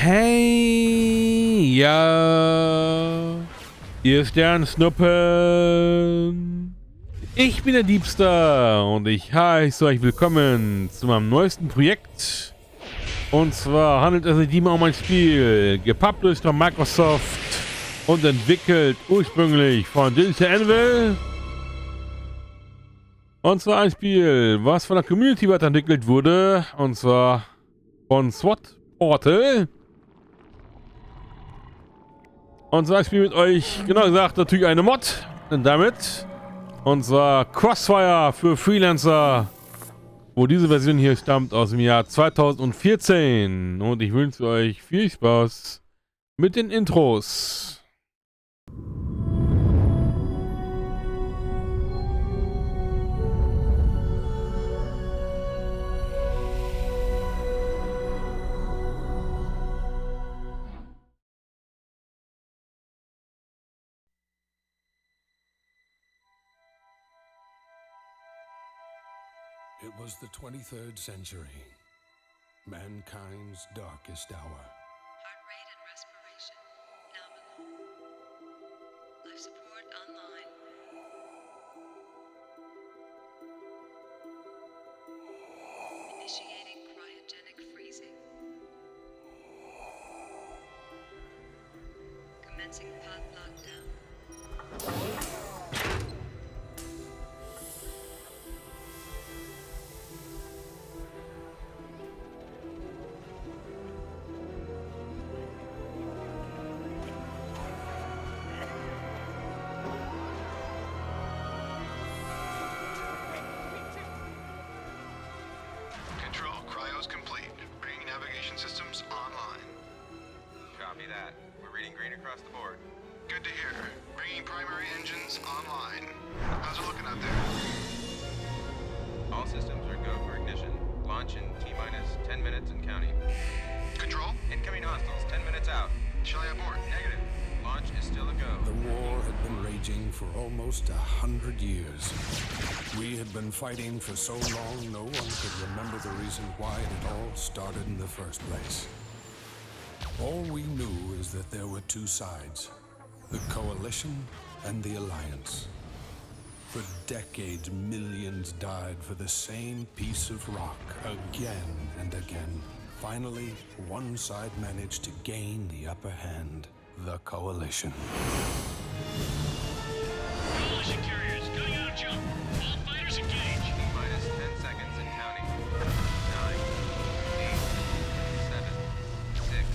Hey, ja, ihr Sternsnuppen. Ich bin der Diebster und ich heiße euch willkommen zu meinem neuesten Projekt. Und zwar handelt es sich diesmal um ein Spiel, gepublished von Microsoft und entwickelt ursprünglich von Anvil. Und zwar ein Spiel, was von der Community weiterentwickelt wurde, und zwar von SWAT Portal. Und zwar spiele ich mit euch, genau gesagt, natürlich eine Mod damit. Und zwar Crossfire für FreeLancer, wo diese Version hier stammt aus dem Jahr 2014. Und ich wünsche euch viel Spaß mit den Intros. It was the 23rd century, mankind's darkest hour. Heart rate and respiration nominal. Life support online. Initiating cryogenic freezing. Commencing pod lockdown. Systems online. Copy that. We're reading green across the board. Good to hear. Bringing primary engines online. How's it looking out there? All systems are go for ignition. Launch in T-minus 10 minutes and counting. Control? Incoming hostiles, 10 minutes out. Shall I abort? Negative. Launch is still a go. The war had been raging for almost 100 years. We had been fighting for so long, no one could remember the reason why it all started in the first place. All we knew is that there were two sides, the coalition and the alliance. For decades, millions died for the same piece of rock, again and again. Finally, one side managed to gain the upper hand, the coalition. Coalition carriers, cutting out a jump. All fighters engage. T-minus 10 seconds and counting. 9, 8, 7, 6,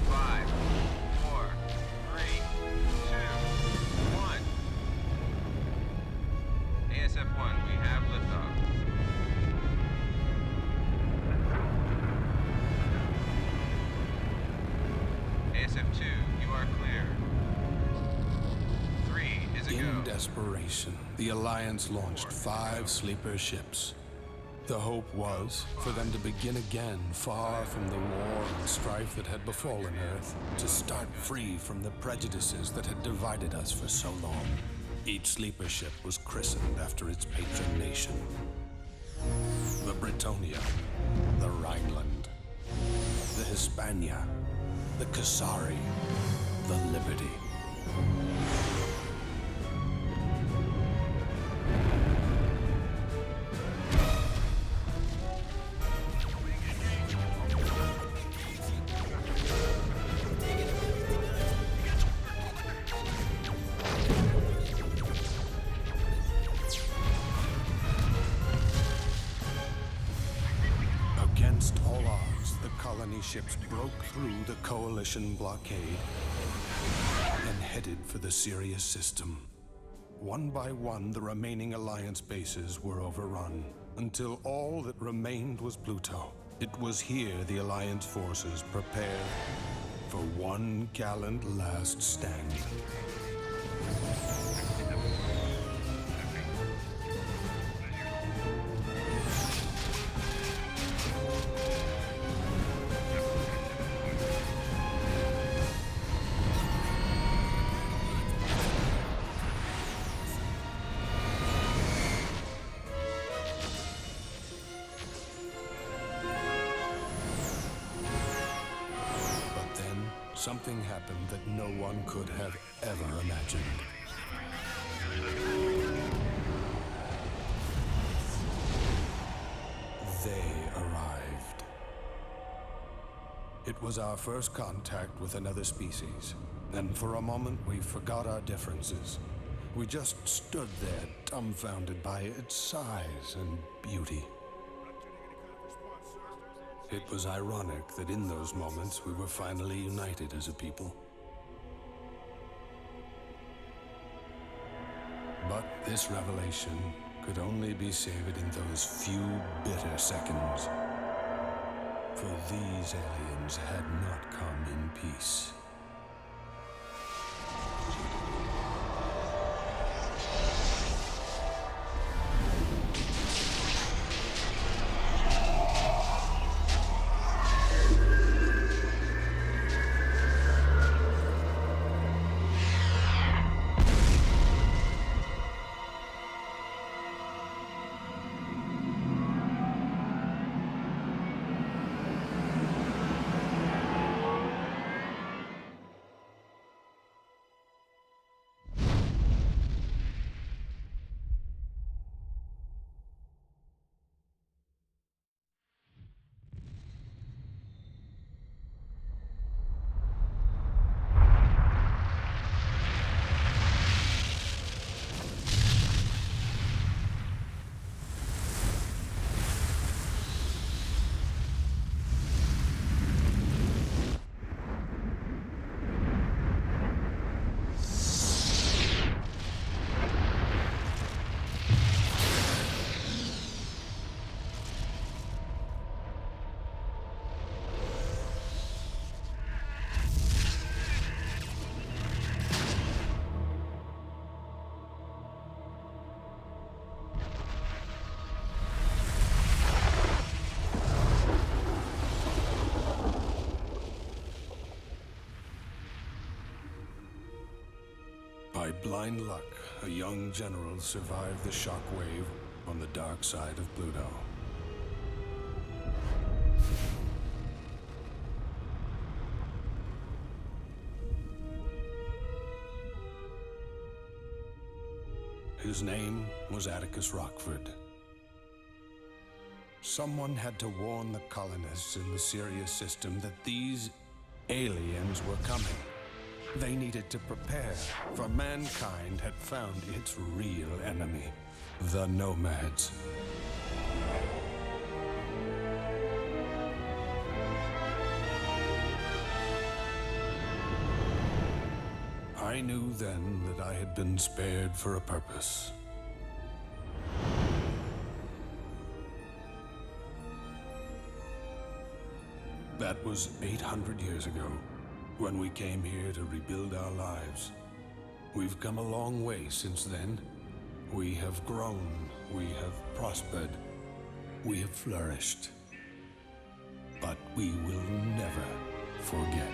5, 4, 3, 2, 1. ASF-1, we have liftoff. ASF-2, you are clear. 3 is a go. In desperation, the Alliance launched 5 sleeper ships. The hope was for them to begin again far from the war and strife that had befallen Earth, to start free from the prejudices that had divided us for so long. Each sleeper ship was christened after its patron nation. The Britannia, the Rhineland, the Hispania, the Kasari, the Liberty. Against all odds, the colony ships broke through the coalition blockade and headed for the Sirius system. One by one, the remaining Alliance bases were overrun, until all that remained was Pluto. It was here the Alliance forces prepared for one gallant last stand. something happened that no one could have ever imagined. They arrived. It was our first contact with another species, and for a moment we forgot our differences. We just stood there, dumbfounded by its size and beauty. It was ironic that in those moments we were finally united as a people. But this revelation could only be savored in those few bitter seconds. For these aliens had not come in peace. By blind luck, a young general survived the shockwave on the dark side of Pluto. His name was Atticus Rockford. Someone had to warn the colonists in the Sirius system that these aliens were coming. They needed to prepare, for mankind had found its real enemy, the Nomads. I knew then that I had been spared for a purpose. That was 800 years ago, when we came here to rebuild our lives. We've come a long way since then. We have grown, we have prospered, we have flourished. But we will never forget.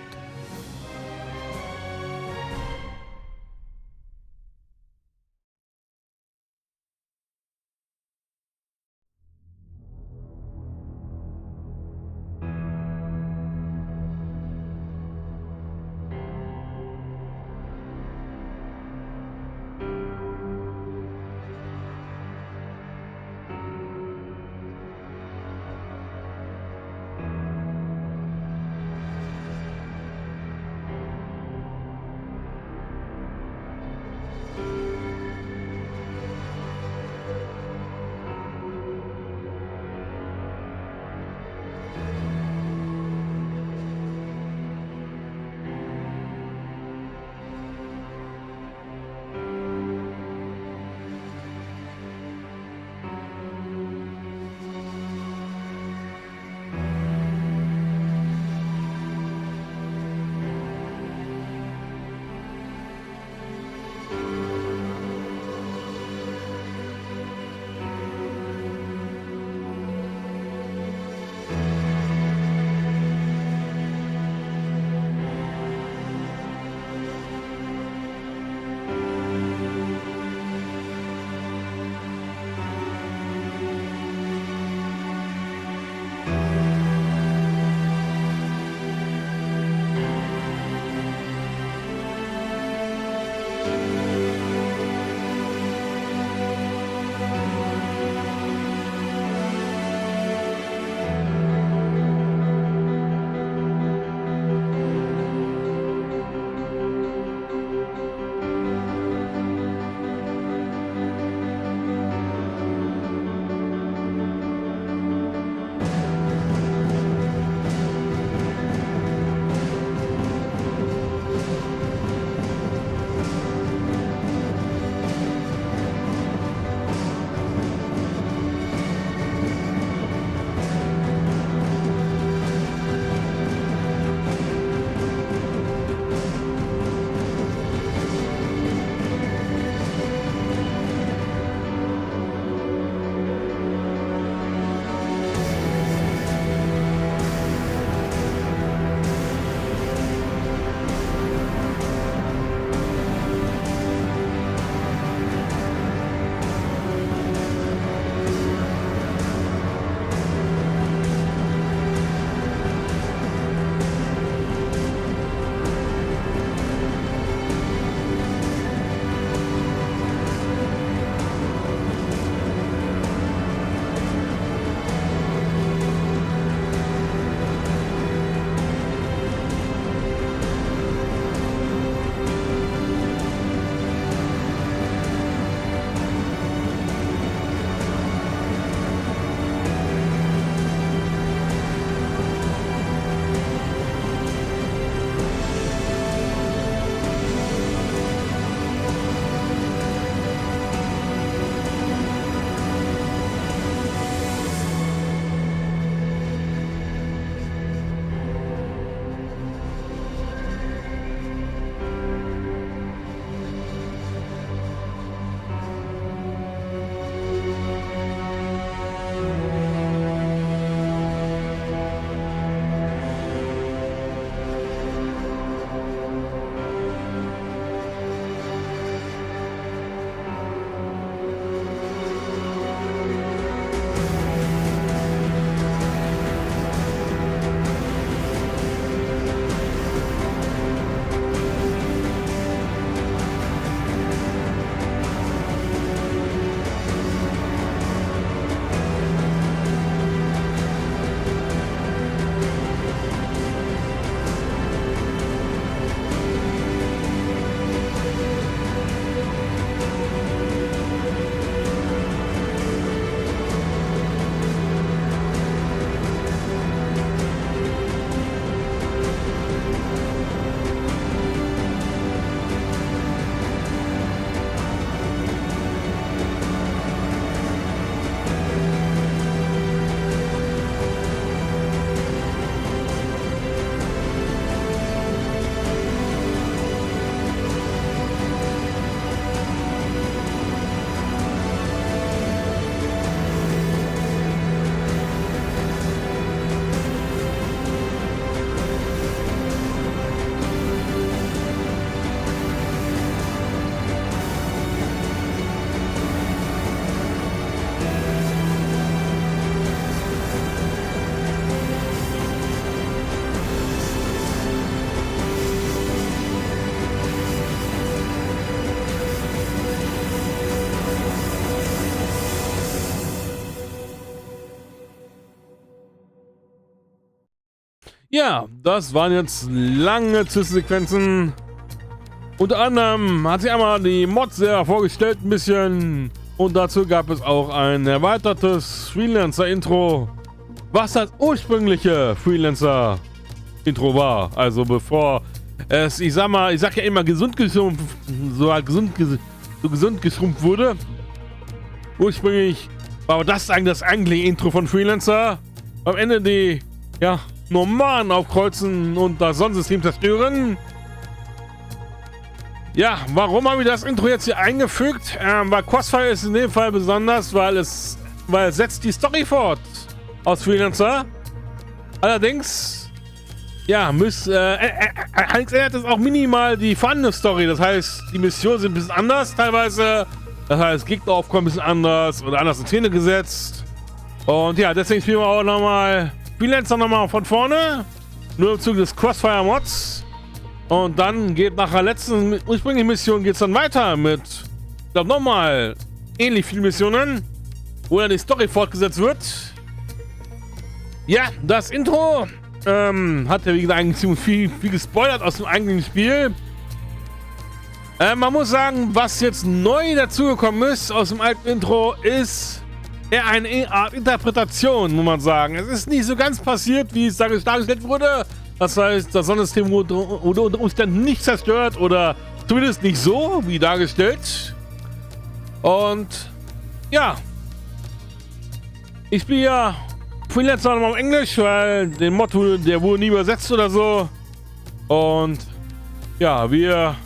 Ja, das waren jetzt lange Zwischensequenzen. Unter anderem hat sich einmal die Mod sehr vorgestellt ein bisschen. Und dazu gab es auch ein erweitertes Freelancer-Intro, was das ursprüngliche Freelancer-Intro war. Also bevor es, ich sag ja immer gesund geschrumpft, so halt gesund geschrumpft wurde. Ursprünglich war das eigentlich das eigentliche Intro von Freelancer. Am Ende die, ja, Normannen aufkreuzen und das Sonnensystem zerstören. Ja, warum haben wir das Intro jetzt hier eingefügt? Weil Crossfire ist in dem Fall besonders, weil es setzt die Story fort aus Freelancer. Allerdings, ja, allerdings ändert es auch minimal die vorhandene Story. Das heißt, die Missionen sind ein bisschen anders teilweise. Das heißt, Gegneraufkommen ein bisschen anders oder anders in Szene gesetzt. Und ja, deswegen spielen wir auch nochmal Freelancer nochmal von vorne. Nur im Zuge des Crossfire Mods. Und dann geht nach der letzten ursprünglichen Mission geht es dann weiter mit, ich glaube, nochmal ähnlich viele Missionen, wo dann die Story fortgesetzt wird. Ja, das Intro hat ja wie gesagt eigentlich ziemlich viel gespoilert aus dem eigentlichen Spiel. Man muss sagen, was jetzt neu dazugekommen ist aus dem alten Intro, ist eher eine Art Interpretation, muss man sagen. Es ist nicht so ganz passiert, wie es dargestellt wurde. Das heißt, das Sonnensystem wurde unter Umständen nicht zerstört oder zumindest nicht so, wie dargestellt. Und ja, ich spiele ja Freelancer nochmal auf Englisch, weil den Mod der wurde nie übersetzt oder so. Und ja, wir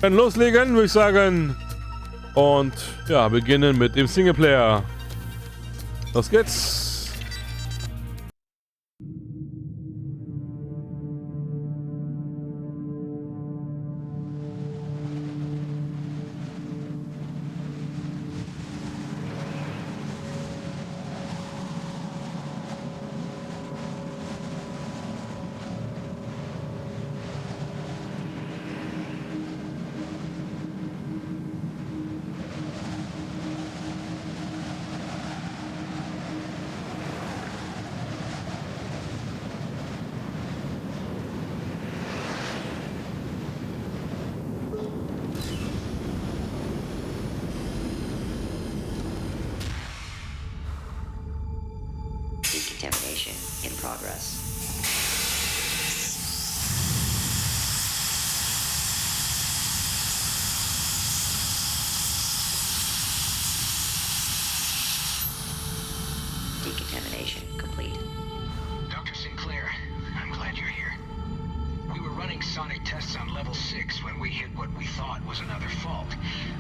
können loslegen, würde ich sagen. Und ja, beginnen mit dem Singleplayer. Los geht's. Decontamination in progress. Decontamination complete. Dr. Sinclair, I'm glad you're here. We were running sonic tests on level 6 when we hit what we thought was another fault.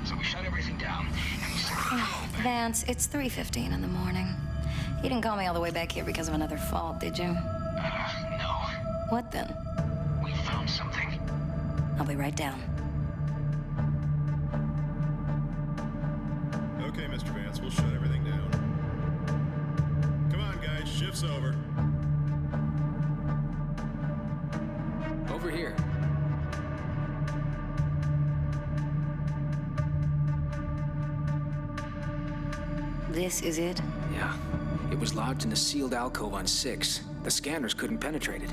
So we shut everything down and we set the probe. Vance, it's 3:15 in the morning. You didn't call me all the way back here because of another fault, did you? No. What then? We found something. I'll be right down. Okay, Mr. Vance, we'll shut everything down. Come on, guys, shift's over. Over here. This is it? Yeah. It was lodged in a sealed alcove on 6. The scanners couldn't penetrate it.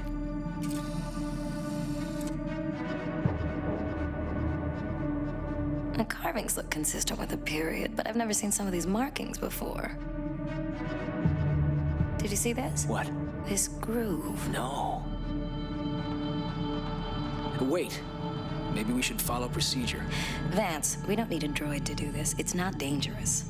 The carvings look consistent with the period, but I've never seen some of these markings before. Did you see this? What? This groove. No. Wait. Maybe we should follow procedure. Vance, we don't need a droid to do this. It's not dangerous.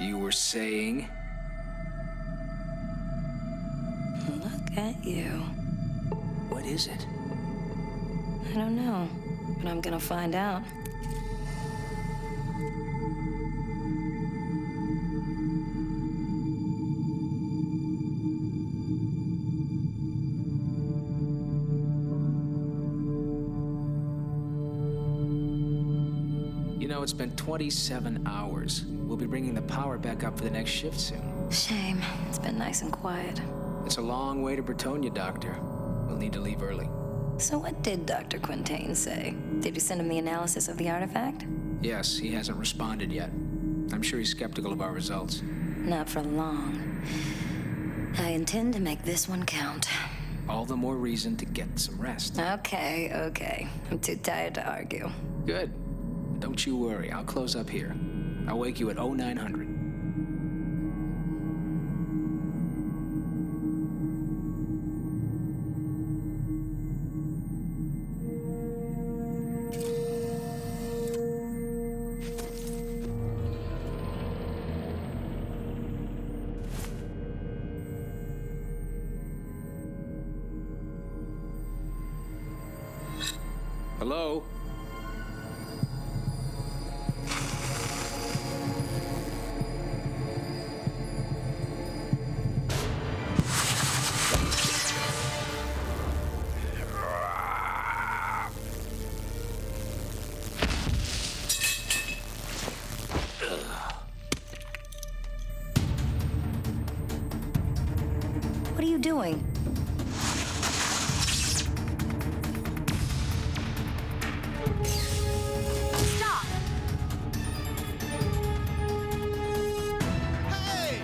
You were saying? Look at you. What is it? I don't know, but I'm gonna find out. You know, it's been 27 hours. We'll be bringing the power back up for the next shift soon. Shame. It's been nice and quiet. It's a long way to Bretonia, Doctor. We'll need to leave early. So what did Dr. Quintain say? Did you send him the analysis of the artifact? Yes, he hasn't responded yet. I'm sure he's skeptical of our results. Not for long. I intend to make this one count. All the more reason to get some rest. Okay. I'm too tired to argue. Good. Don't you worry, I'll close up here. I'll wake you at 0900. Hello? What are you doing? Stop! Hey!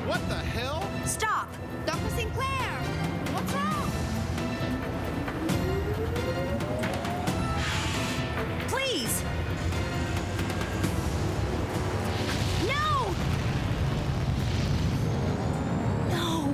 What the hell? Stop! Dr. Sinclair! What's wrong? Please! No! No!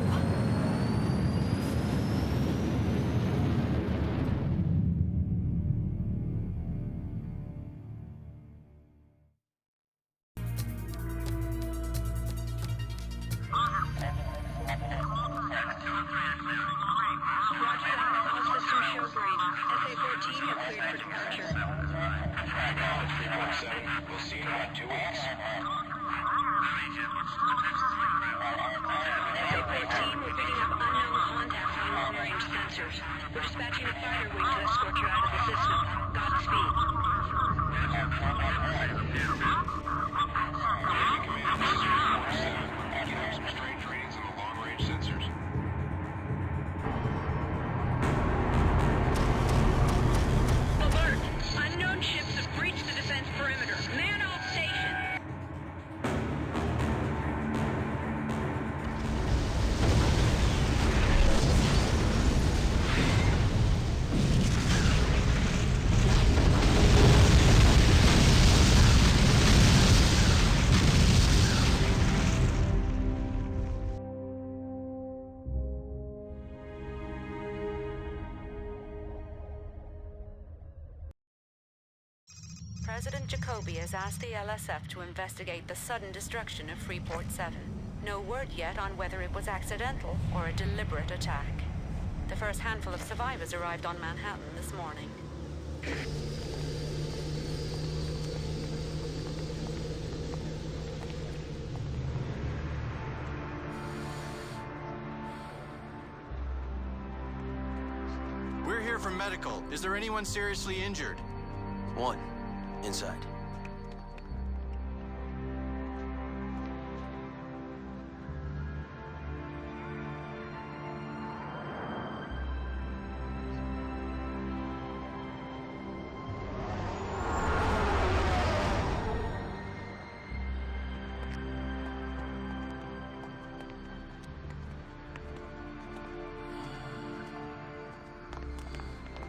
We'll see you in about 2 weeks. SA-14, we're picking up unknown contacts on long-range sensors. We're dispatching a fighter wing to escort you out of the system. Godspeed. Picking up some strange readings on the long-range sensors. Alert! Unknown ships have breached the defense perimeter. Man all stations! President Jacoby has asked the LSF to investigate the sudden destruction of Freeport 7. No word yet on whether it was accidental or a deliberate attack. The first handful of survivors arrived on Manhattan this morning. We're here for medical. Is there anyone seriously injured? One. Inside.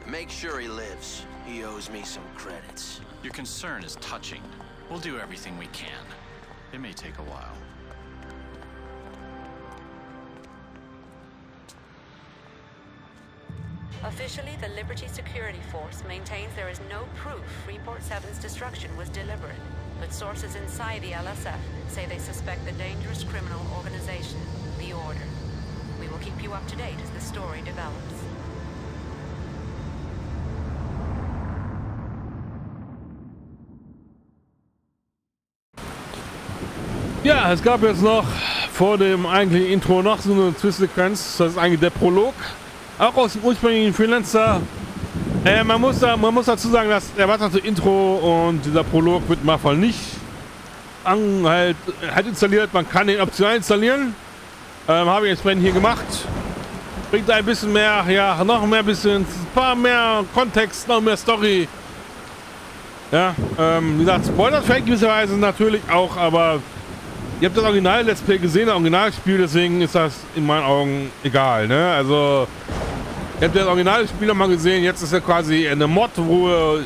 Make sure he lives. He owes me some credits. Your concern is touching. We'll do everything we can. It may take a while. Officially, the Liberty Security Force maintains there is no proof Freeport 7's destruction was deliberate, but sources inside the LSF say they suspect the dangerous criminal organization, the Order. We will keep you up to date as the story develops. Ja, es gab jetzt noch vor dem eigentlichen Intro noch so eine Twist-Sequenz. Das ist eigentlich der Prolog. Auch aus dem ursprünglichen Freelancer. Man muss dazu sagen, dass der erwartete Intro und dieser Prolog wird mal voll nicht halt installiert. Man kann den optional installieren. Habe ich entsprechend hier gemacht. bringt ein bisschen mehr, ja, noch mehr bisschen, ein paar mehr Kontext, noch mehr Story. Ja, wie gesagt, Spoilers vielleicht gewisserweise natürlich auch, aber ihr habt das Original-Let's Play gesehen, das Originalspiel, deswegen ist das in meinen Augen egal, ne? Also, ihr habt das Originalspiel nochmal gesehen, jetzt ist ja quasi eine Mod, wo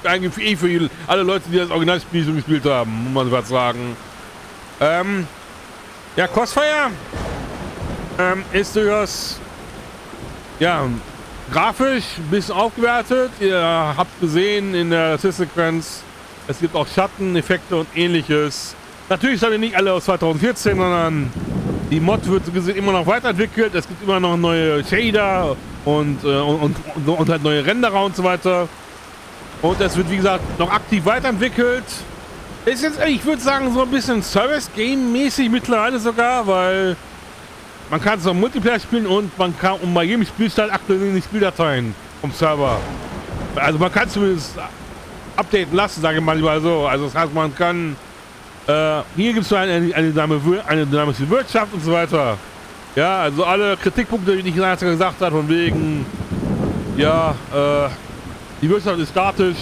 eigentlich für alle Leute, die das Originalspiel schon gespielt haben, muss man was sagen. Ja, Crossfire ist durchaus, ja, grafisch ein bisschen aufgewertet. Ihr habt gesehen in der Sequenz, es gibt auch Schatteneffekte und ähnliches. Natürlich sind die nicht alle aus 2014, sondern die Mod wird so gesehen immer noch weiterentwickelt. Es gibt immer noch neue Shader und halt neue Renderer und so weiter. Und es wird, wie gesagt, noch aktiv weiterentwickelt. Ist jetzt, ich würde sagen, so ein bisschen Service-Game-mäßig mittlerweile sogar, weil man kann es auch Multiplayer spielen und man kann bei jedem Spielstand aktuell die Spieldateien vom Server. Also man kann zumindest updaten lassen, sage ich mal lieber so. Also das heißt, man kann hier gibt es eine dynamische Wirtschaft und so weiter. Ja, also alle Kritikpunkte, die ich gesagt habe, von wegen, ja, die Wirtschaft ist statisch.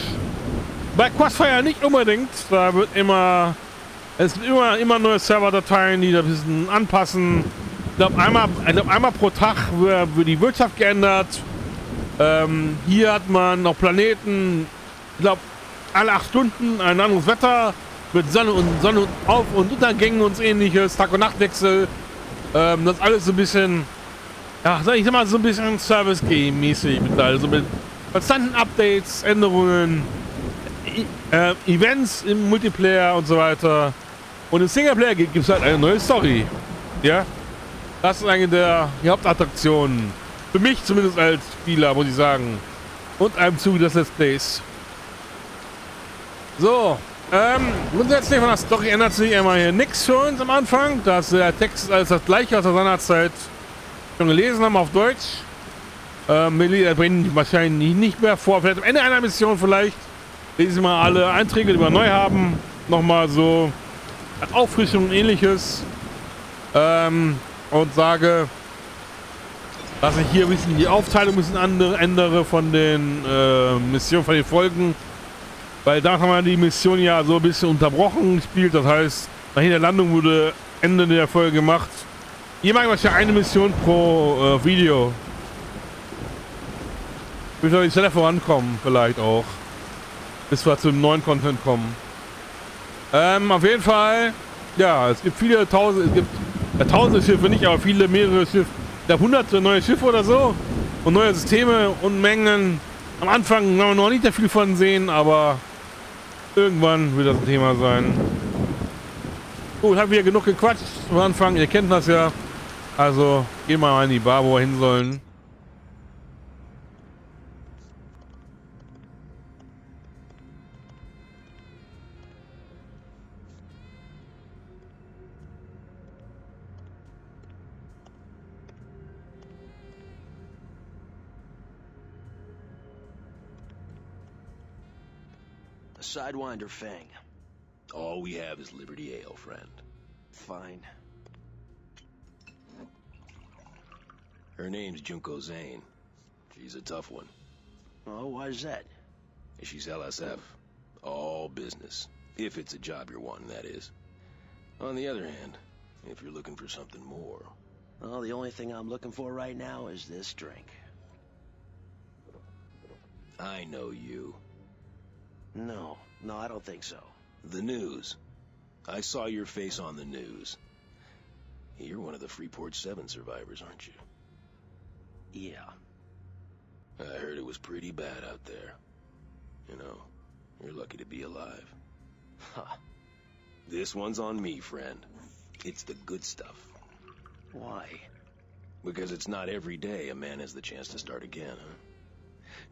Bei Crossfire nicht unbedingt. Da wird es gibt immer neue Serverdateien, die da ein bisschen anpassen. Ich glaube, einmal pro Tag wird die Wirtschaft geändert. Hier hat man noch Planeten, ich glaube, alle 8 Stunden ein anderes Wetter mit Sonne und Auf- und Untergängen und ähnliches, Tag- und Nachtwechsel. Das ist alles so ein bisschen, ja, sag ich mal, so ein bisschen Service-Game-mäßig mit, also mit konstanten Updates, Änderungen, Events im Multiplayer und so weiter. Und im Singleplayer gibt es halt eine neue Story. Ja, das ist eine der Hauptattraktionen. Für mich zumindest als Spieler, muss ich sagen. Und einem Zuge des Let's Plays. So, grundsätzlich von der Story ändert sich einmal hier nichts für uns am Anfang. Der Text ist alles das gleiche, was wir seinerzeit schon gelesen haben auf Deutsch. Wir bringen wahrscheinlich nicht mehr vor. Vielleicht am Ende einer Mission vielleicht lesen wir mal alle Einträge, die wir neu haben. Nochmal so als Auffrischung und ähnliches. Und sage, dass ich hier ein bisschen die Aufteilung ein bisschen ändere von den Missionen, von den Folgen. Weil da haben wir die Mission ja so ein bisschen unterbrochen gespielt. Das heißt, nach der Landung wurde Ende der Folge gemacht. Hier machen wir wahrscheinlich eine Mission pro Video. Bis wir schneller vorankommen, vielleicht auch. Bis wir zum neuen Content kommen. Auf jeden Fall, ja, es gibt viele tausende Schiffe nicht, aber mehrere Schiffe. Ich glaube, hunderte neue Schiffe oder so. Und neue Systeme und Mengen. Am Anfang haben wir noch nicht so viel von sehen, aber irgendwann wird das ein Thema sein. Gut, haben wir genug gequatscht am Anfang. Ihr kennt das ja. Also, gehen wir mal in die Bar, wo wir hin sollen. A Sidewinder Fang. All we have is Liberty Ale, friend. Fine. Her name's Junko Zane. She's a tough one. Oh, why's that? She's LSF. All business. If it's a job you're wanting, that is. On the other hand, if you're looking for something more... Well, the only thing I'm looking for right now is this drink. I know you. No, I don't think so. The news. I saw your face on the news. You're one of the Freeport 7 survivors, aren't you? Yeah. I heard it was pretty bad out there. You know, you're lucky to be alive. Huh. This one's on me, friend. It's the good stuff. Why? Because it's not every day a man has the chance to start again, huh?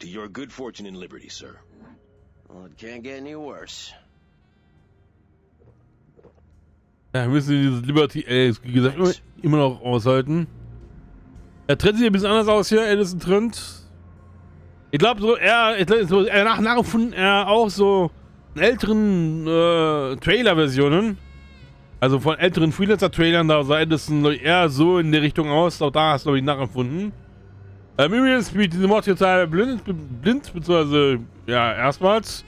To your good fortune and liberty, sir. Well, it can't get any worse. Ja, wir müssen dieses Liberty, wie gesagt, immer noch aushalten. Er tritt sich ein bisschen anders aus hier, Edison Trent. Ich glaube, so, nachempfunden er auch so älteren Trailer-Versionen. Also von älteren Freelancer-Trailern, da sah das eher so in der Richtung aus. Auch da hast du, glaube ich, nachempfunden. Übrigens spielt diese Mod jetzt blind, beziehungsweise, ja, erstmals.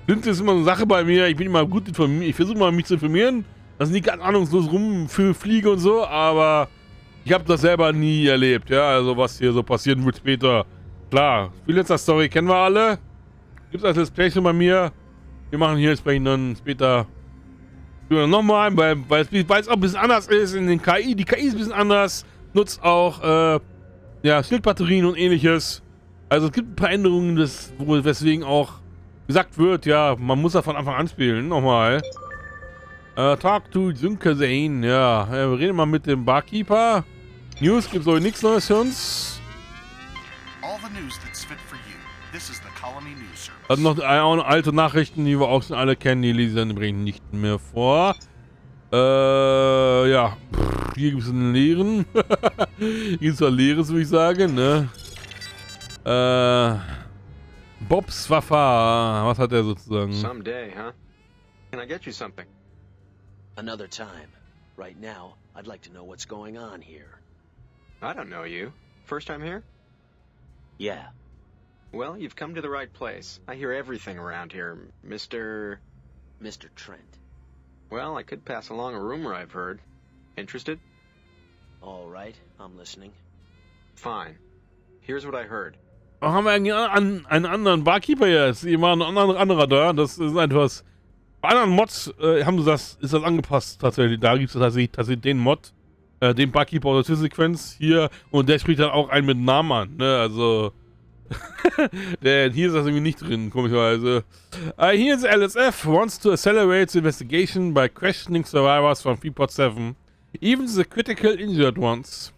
Blind ist immer eine Sache bei mir. Ich bin immer gut informiert. Ich versuche mal, mich zu informieren. Das ist nicht ganz ahnungslos rumfliege und so, aber ich habe das selber nie erlebt, ja. Also was hier so passieren wird später. Klar, Freelancer-Story kennen wir alle. Gibt es als Let's Play schon bei mir. Wir machen hier entsprechend dann später nochmal, weil es auch ein bisschen anders ist in den KI. Die KI ist ein bisschen anders. Nutzt auch, ja, Schildbatterien und ähnliches. Also es gibt ein paar Änderungen, weswegen auch gesagt wird, ja, man muss da von Anfang an spielen. Nochmal. Talk to gesehen. Ja, wir reden mal mit dem Barkeeper. News gibt es nichts Neues für uns. Also noch alte Nachrichten, die wir auch schon alle kennen, die lesen übrigens nicht mehr vor. Ja. Hier gibt es einen leeren. Hier gibt es ein leeres, würde ich sagen, ne? Bobs Wafa, was hat er sozusagen? Someday, huh? Can I get you something? Another time. Right now, I'd like to know what's going on here. I don't know you. First time here? Yeah. Well, you've come to the right place. I hear everything around here, Mr. Trent. Well, I could pass along a rumor I've heard. Interested? All right, I'm listening. Fine. Here's what I heard. Haben wir eigentlich einen anderen Barkeeper jetzt? Hier war ein anderer da. Das ist etwas. Bei anderen Mods ist das angepasst tatsächlich. Da gibt es tatsächlich den Mod, den Barkeeper oder Zwischensequenz hier. Und der spricht dann auch einen mit Namen an. Ne? Also. Hier ist das irgendwie nicht drin, komischerweise. Here is LSF wants to accelerate the investigation by questioning survivors from Freeport 7, even the critical injured ones.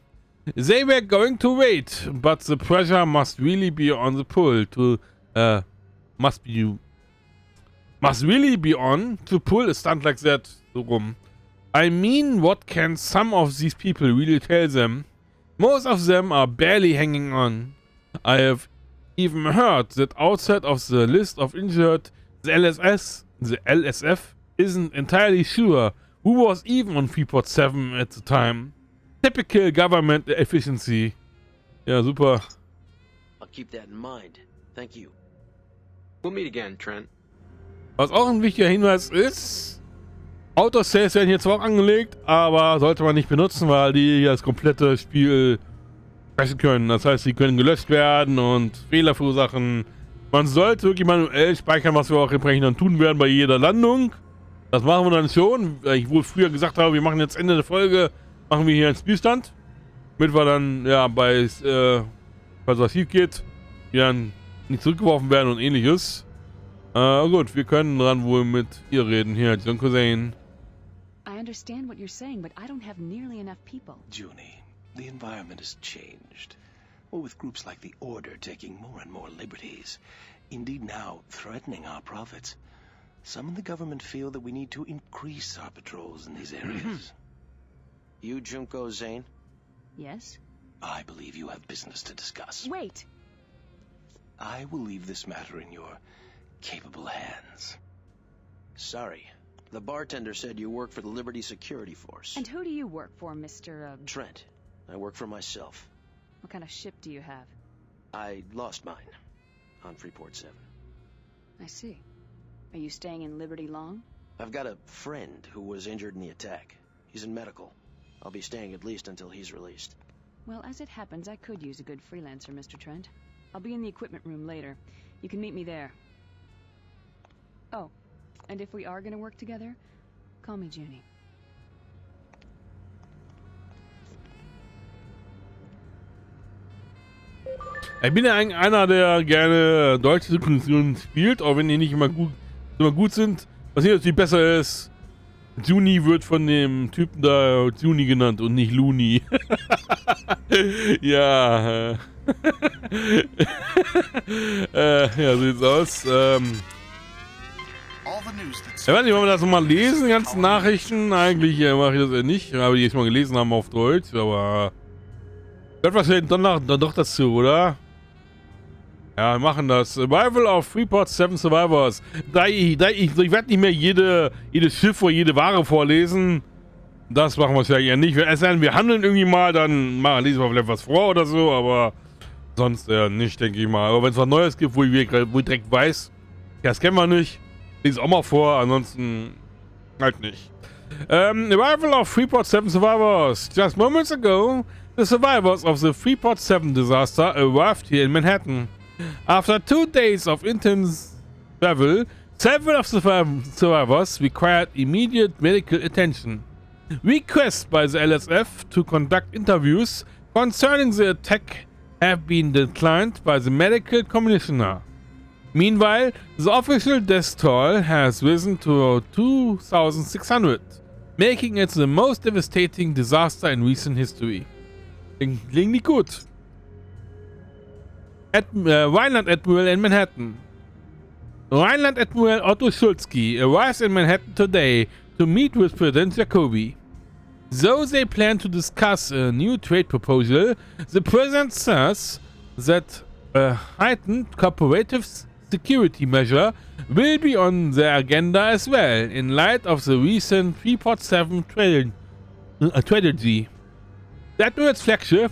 They were going to wait, but the pressure must really be on the pull to must really be on to pull a stunt like that. So rum. I mean, what can some of these people really tell them? Most of them are barely hanging on. I have even heard that outside of the list of injured, the LSF isn't entirely sure who was even on Freeport 7 at the time. Typical government efficiency. Ja, super. I'll keep that in mind. Thank you. We'll meet again, Trent. Was auch ein wichtiger Hinweis ist, Autosaves werden hier zwar auch angelegt, aber sollte man nicht benutzen, weil die das komplette Spiel sprechen können. Das heißt, sie können gelöscht werden und Fehler verursachen. Man sollte wirklich manuell speichern, was wir auch entsprechend dann tun werden bei jeder Landung. Das machen wir dann schon. Ich wohl früher gesagt habe, wir machen jetzt Ende der Folge, machen wir hier einen Spielstand. Damit wir dann, ja, falls was schief geht, wir dann nicht zurückgeworfen werden und ähnliches. Gut, wir können dann wohl mit ihr reden. Hier, gesehen. I understand what you're saying, but I don't have nearly enough people. Junie. The environment has changed, or with groups like the Order taking more and more liberties, indeed now threatening our profits. Some in the government feel that we need to increase our patrols in these areas. You, Junko Zane? Yes? I believe you have business to discuss. Wait! I will leave this matter in your capable hands. Sorry. The bartender said you work for the Liberty Security Force. And who do you work for, Mr. Trent. I work for myself. What kind of ship do you have? I lost mine. On Freeport 7. I see. Are you staying in Liberty long? I've got a friend who was injured in the attack. He's in medical. I'll be staying at least until he's released. Well, as it happens, I could use a good freelancer, Mr. Trent. I'll be in the equipment room later. You can meet me there. Oh, and if we are gonna work together, call me Junie. Ich bin ja eigentlich einer, der gerne deutsche Synchronisation spielt, auch wenn die nicht immer gut sind. Was hier natürlich besser ist, Junie wird von dem Typen da Junie genannt und nicht Looney. Ja. Ja, so sieht's aus. Ich weiß nicht, wollen wir das nochmal lesen, die ganzen Nachrichten? Eigentlich mache ich das ja nicht, aber die jetzt mal gelesen haben auf Deutsch, aber... Gehört wahrscheinlich dann doch dazu, oder? Ja, wir machen das. Survival of Freeport 7 Survivors. Ich werde nicht mehr jedes Schiff oder jede Ware vorlesen. Das machen wir ja eher nicht. Es sei denn, wir handeln irgendwie mal, dann lesen wir vielleicht was vor oder so, aber sonst eher nicht, denke ich mal. Aber wenn es was Neues gibt, wo ich direkt weiß, ja, das kennen wir nicht, lese auch mal vor, ansonsten halt nicht. Arrival of Freeport 7 Survivors. Just moments ago, the survivors of the Freeport 7 disaster arrived here in Manhattan. After 2 days of intense travel, several of the survivors required immediate medical attention. Requests by the LSF to conduct interviews concerning the attack have been declined by the medical commissioner. Meanwhile, the official death toll has risen to 2,600, making it the most devastating disaster in recent history. Klingt nicht gut. Rhineland Admiral in Manhattan. Rhineland Admiral Otto Schulzky arrives in Manhattan today to meet with President Jacoby. Though they plan to discuss a new trade proposal, the president says that a heightened cooperative security measure will be on the agenda as well, in light of the recent Freeport 7 tragedy. The Admiral's flagship,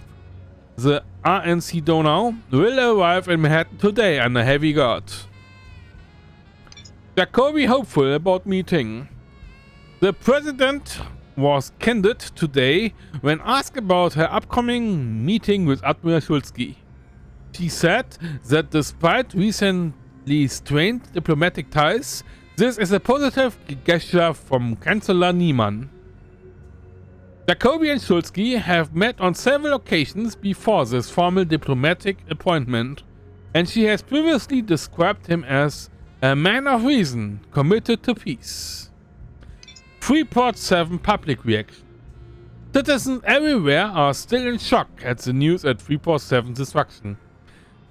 the RNC Donau, will arrive in Manhattan today under heavy guard. Jacoby hopeful about meeting. The president was candid today when asked about her upcoming meeting with Admiral Schulzky. She said that despite recently strained diplomatic ties, this is a positive gesture from Chancellor Niemann. Jacoby and Schulzky have met on several occasions before this formal diplomatic appointment, and she has previously described him as a man of reason, committed to peace. Freeport 7 public reaction. Citizens everywhere are still in shock at the news at Freeport 7's destruction.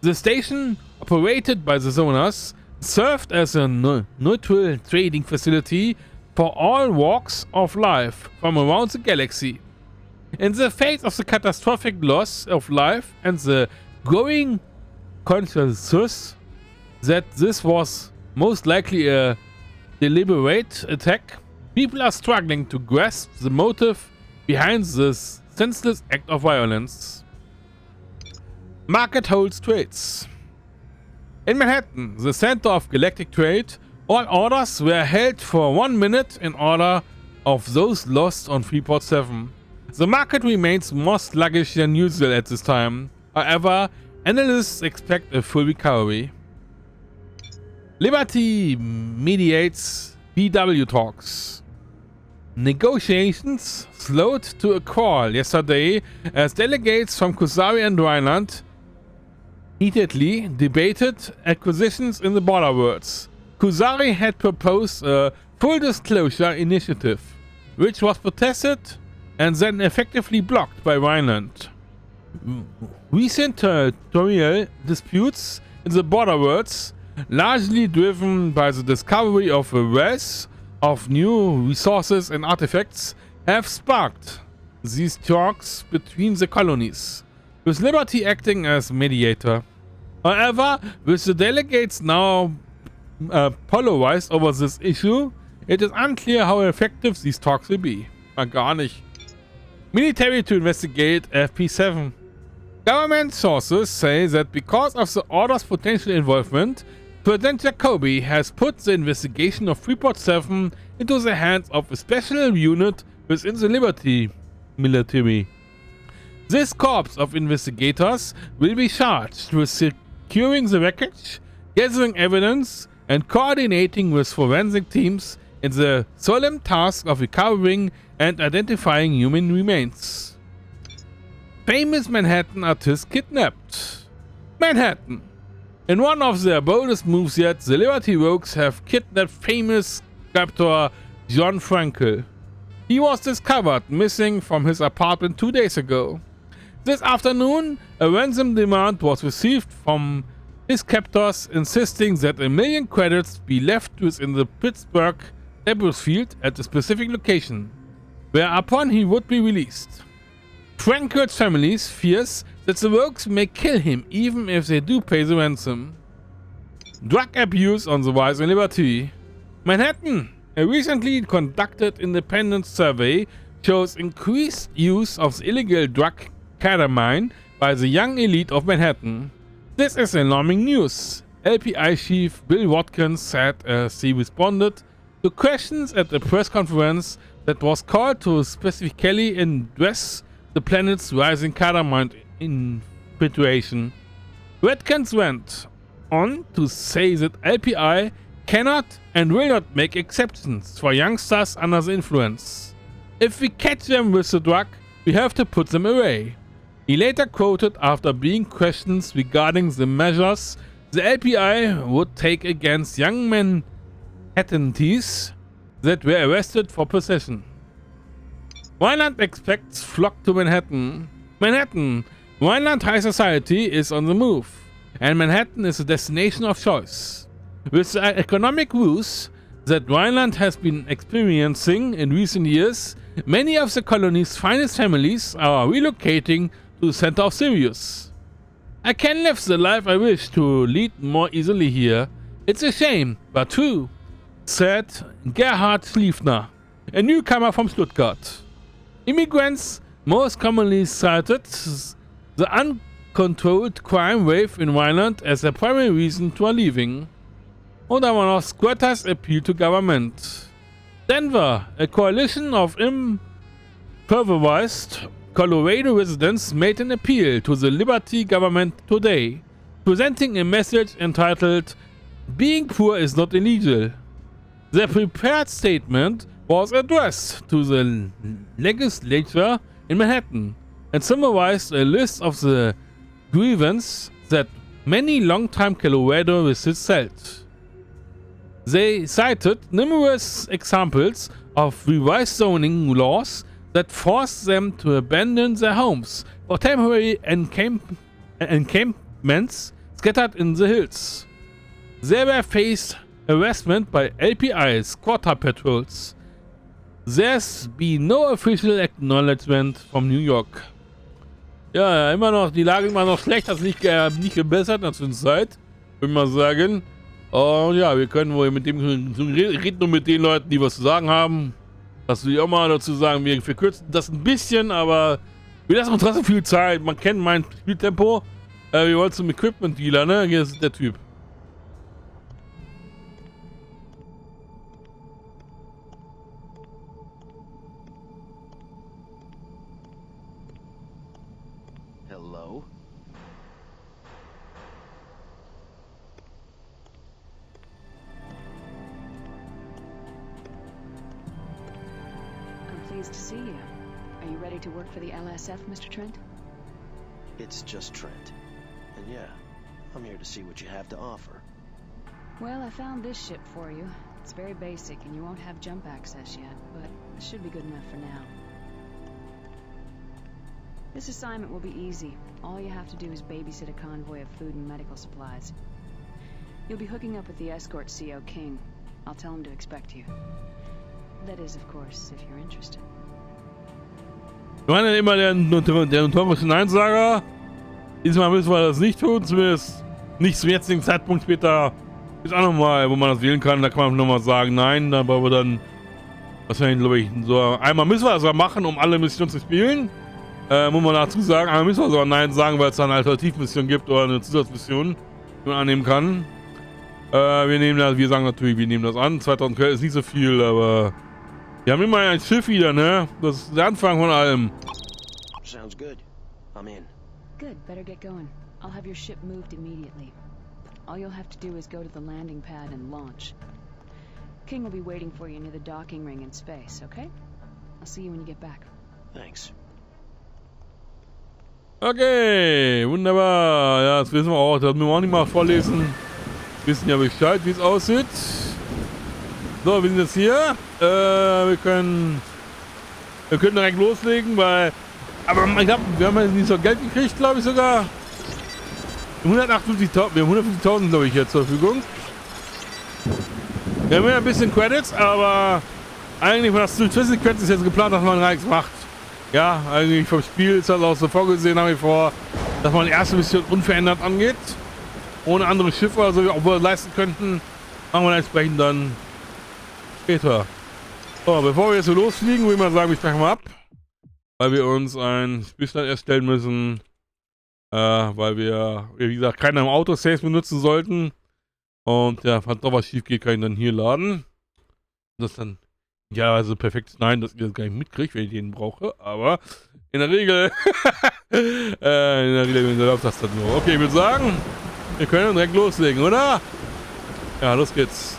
The station, operated by the Zoners, served as a neutral trading facility for all walks of life from around the galaxy. In the face of the catastrophic loss of life and the growing consensus that this was most likely a deliberate attack, people are struggling to grasp the motive behind this senseless act of violence. Market holds trades. In Manhattan, the center of galactic trade, all orders were held for 1 minute in honor of those lost on Freeport 7. The market remains more sluggish than usual at this time. However, analysts expect a full recovery. Liberty mediates PW talks. Negotiations slowed to a crawl yesterday as delegates from Kusari and Rhineland heatedly debated acquisitions in the border worlds. Kusari had proposed a full disclosure initiative, which was protested and then effectively blocked by Rhineland. Recent territorial disputes in the border worlds, largely driven by the discovery of a wealth of new resources and artifacts, have sparked these talks between the colonies, with Liberty acting as mediator. However, with the delegates now polarized over this issue, it is unclear how effective these talks will be. Gar nicht. Military to investigate FP7. Government sources say that because of the Order's potential involvement, President Jacoby has put the investigation of Freeport 7 into the hands of a special unit within the Liberty military. This corps of investigators will be charged with securing the wreckage, gathering evidence, and coordinating with forensic teams in the solemn task of recovering and identifying human remains. Famous Manhattan artist kidnapped. Manhattan. In one of their boldest moves yet, the Liberty Rogues have kidnapped famous sculptor John Frankel. He was discovered missing from his apartment 2 days ago. This afternoon, a ransom demand was received from his captors, insisting that 1 million credits be left within the Pittsburgh debris field at a specific location, whereupon he would be released. Frankel's family fears that the rogues may kill him even if they do pay the ransom. Drug abuse on the rise in liberty. Manhattan. A recently conducted independent survey shows increased use of the illegal drug ketamine by the young elite of Manhattan. This is alarming news, LPI chief Bill Watkins said as he responded to questions at a press conference that was called to specifically address the planet's rising ketamine infiltration. Watkins went on to say that LPI cannot and will not make exceptions for youngsters under the influence. If we catch them with the drug, we have to put them away. He later quoted after being questioned regarding the measures the LPI would take against young Manhattanites that were arrested for possession. Violent expats flock to Manhattan. Violent high society is on the move, and Manhattan is a destination of choice. With the economic woes that Vineland has been experiencing in recent years, many of the colony's finest families are relocating to the center of Sirius. I can live the life I wish to lead more easily here. It's a shame, but true, said Gerhard Schliefner, a newcomer from Stuttgart. Immigrants most commonly cited the uncontrolled crime wave in Vineland as a primary reason to leaving. Und da war noch Squatters appeal to government. Denver, a coalition of impoverished Colorado residents made an appeal to the Liberty government today, presenting a message entitled "Being Poor is Not Illegal." Their prepared statement was addressed to the legislature in Manhattan and summarized a list of the grievances that many long-time Colorado residents held. They cited numerous examples of revised zoning laws that forced them to abandon their homes for temporary encampments scattered in the hills. They were faced harassment by LPI's quarter patrols. There's been no official acknowledgement from New York. Ja, immer noch, die Lage immer noch schlecht, hat sich nicht gebessert in der Zwischenzeit, würde ich mal sagen. Und ja, wir können wohl mit dem reden, nur mit den Leuten, die was zu sagen haben. Das will ich auch mal dazu sagen, wir verkürzen das ein bisschen, aber wir lassen uns trotzdem viel Zeit. Man kennt mein Spieltempo. Wir wollen zum Equipment-Dealer, ne? Hier ist der Typ. Hello? Pleased to see you. Are you ready to work for the LSF, Mr. Trent? It's just Trent. And yeah, I'm here to see what you have to offer. Well, I found this ship for you. It's very basic and you won't have jump access yet, but it should be good enough for now. This assignment will be easy. All you have to do is babysit a convoy of food and medical supplies. You'll be hooking up with the escort CO King. I'll tell him to expect you. That is, of course, if you're interested. Ich meine immer der notorische Neinsager. Diesmal müssen wir das nicht tun, zumindest nicht zum jetzigen Zeitpunkt. Später ist auch nochmal, wo man das wählen kann. Da kann man nochmal sagen, nein, dann wollen wir dann wahrscheinlich, glaube ich, so einmal müssen wir das machen, um alle Missionen zu spielen. Muss man dazu sagen, einmal müssen wir sogar nein sagen, weil es da eine Alternativmission gibt oder eine Zusatzmission, die man annehmen kann. Wir sagen natürlich, wir nehmen das an. 2000 Quellen ist nicht so viel, aber wir haben immer ein Schiff wieder, ne? Das ist der Anfang von allem. Sounds good. I'm in. Good, better get going. I'll have your ship moved immediately. All you'll have to do is go to the landing pad and launch. King will be waiting for you near the docking ring in space, okay? I'll see you when you get back. Thanks. Okay, wunderbar. Ja, das wissen wir auch. Das müssen wir auch nicht mal vorlesen. Wir wissen ja Bescheid, wie es aussieht. So, wir sind jetzt hier. Wir können direkt loslegen, weil... Aber ich glaube, wir haben ja nicht so Geld gekriegt, glaube ich sogar. 158.000, wir haben 150.000, glaube ich, jetzt zur Verfügung. Wir haben ja ein bisschen Credits, aber eigentlich von das Zwischensequenz ist jetzt geplant, dass man nichts macht. Ja, eigentlich vom Spiel ist das auch so vorgesehen, habe ich vor. dass man die erste Mission unverändert angeht. Ohne andere Schiffe, also auch wir leisten könnten, machen wir entsprechend dann später. So, bevor wir jetzt so losfliegen, würde ich mal sagen, wir sprechen mal ab. Weil wir uns einen Spielstand erstellen müssen. Weil wir, wie gesagt, keiner im Auto-Saves benutzen sollten. Und ja, falls doch was schief geht, kann ich dann hier laden. Das ist dann ja also perfekt. Nein, dass ihr das gar nicht mitkriegt, wenn ich den brauche. Aber in der Regel, läuft das dann nur. Okay, ich würde sagen, wir können direkt loslegen, oder? Ja, los geht's.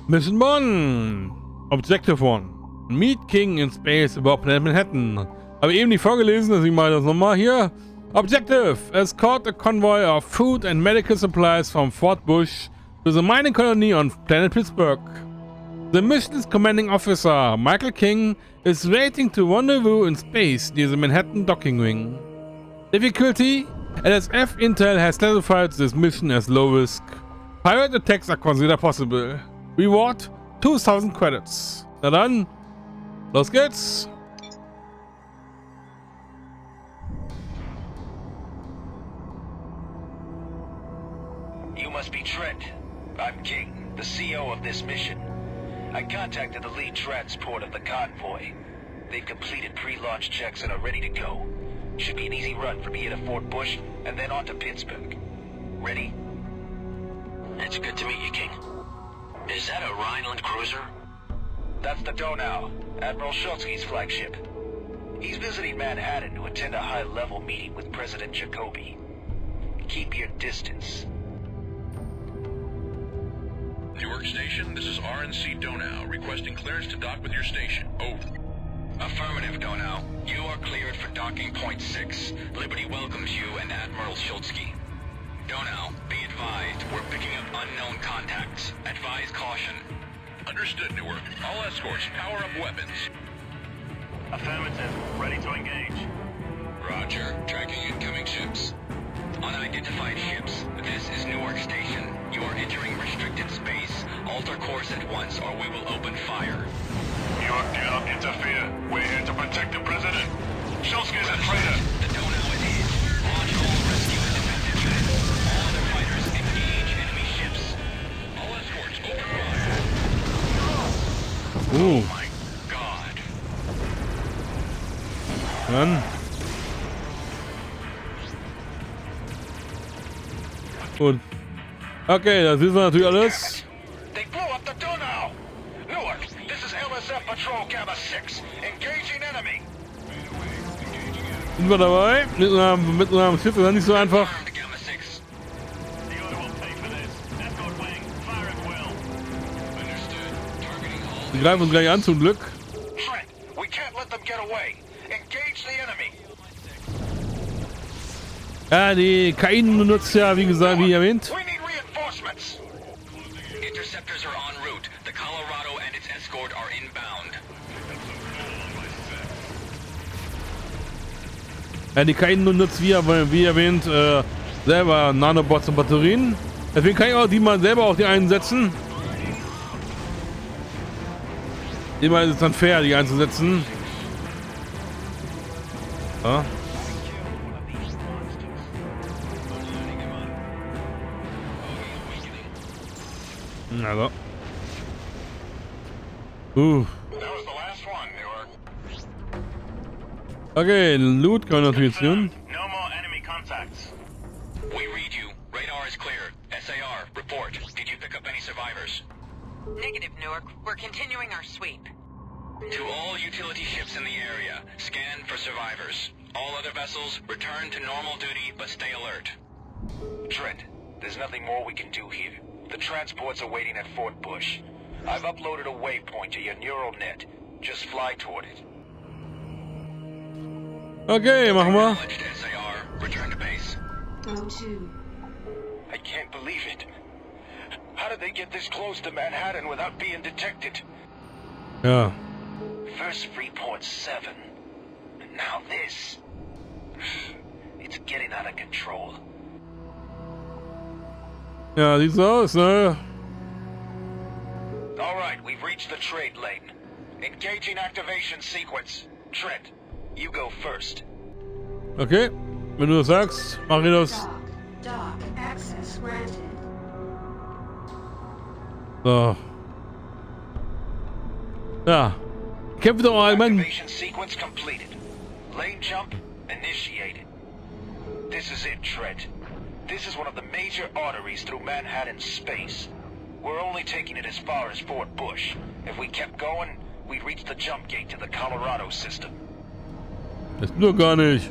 Mission 1. Objective 1. Meet King in Space über Planet Manhattan. Habe eben nicht vorgelesen, deswegen mache ich das nochmal hier. Objective. Escort a convoy of food and medical supplies from Fort Bush to the mining colony on Planet Pittsburgh. The mission's commanding officer, Michael King, is waiting to rendezvous in space near the Manhattan docking ring. Difficulty? LSF Intel has classified this mission as low risk. Pirate attacks are considered possible. Reward 2000 Credits. Na dann, los geht's. You must be Trent. I'm King, the CO of this mission. I contacted the lead transport of the convoy. They've completed pre-launch checks and are ready to go. Should be an easy run from here to Fort Bush and then on to Pittsburgh. Ready? It's good to meet you, King. Is that a Rhineland cruiser? That's the Donau, Admiral Schultzky's flagship. He's visiting Manhattan to attend a high-level meeting with President Jacoby. Keep your distance. Newark Station, this is RNC Donau, requesting clearance to dock with your station. Over. Affirmative, Donau. You are cleared for docking point 6. Liberty welcomes you and Admiral Schultzky. Donau, be advised, we're picking up unknown contacts. Advise caution. Understood, Newark. All escorts, power up weapons. Affirmative. Ready to engage. Roger. Tracking incoming ships. Unidentified ships. This is Newark Station. You are entering restricted space. Alter course at once or we will open fire. Newark, do not interfere. We're here to protect the president. Schultzky's a traitor. The Donau is his. Launch all rescue and defensive units. All other fighters engage enemy ships. All escorts, open fire. Oh my God. Dann. Gut. Okay, das wissen wir natürlich alles. They blew up the Donau. Newark, this is LSF Patrol Gamma 6. Engaging enemy. Sind wir dabei? Mit unserem Schiff ist das nicht so einfach. Wir greifen uns gleich an, zum Glück. Trent, we can't let them get away. Engage the enemy. Ja, die KI nutzt ja, wie gesagt, wie erwähnt. We need reinforcements. Interceptors are en route. The Colorado and its escort are inbound. Ja, die KI nutzt, wie erwähnt, selber Nanobots und Batterien. Deswegen kann ich auch die mal selber auch die einsetzen. Immer ist es dann fair, die einzusetzen. Ja. Also. Okay, Loot können wir natürlich tun. No more enemy contacts. We read you. Radar is clear. SAR, report. Did you pick up any survivors? Negative, Newark. We're continuing our sweep. To all utility ships in the area, scan for survivors. All other vessels, return to normal duty, but stay alert. Trent, there's nothing more we can do here. The transports are waiting at Fort Bush. I've uploaded a waypoint to your neural net. Just fly toward it. Okay, machen wir. SAR, return to base. O2. I can't believe it. How did they get this close to Manhattan without being detected? Ja. First Freeport 7. And now this. It's getting out of control. Ja, sieht so aus, ne? All right, we've reached the trade lane. Engaging activation sequence. Trent, you go first. Okay, wenn du das sagst, mach ich das. Dock access granted. So. Ja. Kämpfe doch mal, Mann. Activation sequence completed. Lane jump initiated. This is it, Trent. This is one of the major arteries through Manhattan space. We're only taking it as far as Fort Bush. If we kept going, we'd reach the jump gate to the Colorado system. Das ist nur gar nicht.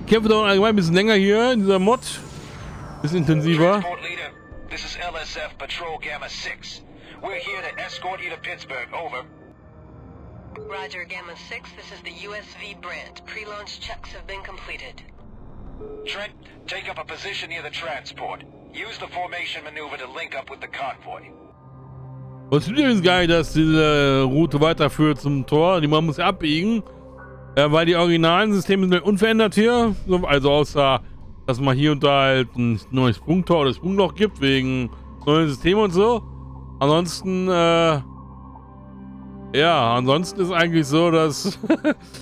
Kämpfe doch allgemein ein bisschen länger hier in dieser Mod. Bisschen intensiver. Transport leader, this is LSF Patrol Gamma 6. We're here to escort you to Pittsburgh. Over. Roger, Gamma 6. This is the USV Brant. Pre-launch checks have been completed. Trent, take up a position near the transport. Use the formation maneuver to link up with the convoy. Was ist übrigens geil, dass diese Route weiterführt zum Tor. Die man muss abbiegen. Weil die originalen Systeme sind unverändert hier. Also außer, dass man hier und da halt ein neues Sprungtor oder Sprungloch gibt, wegen neuen Systemen und so. Ansonsten, ja, ansonsten ist eigentlich so, dass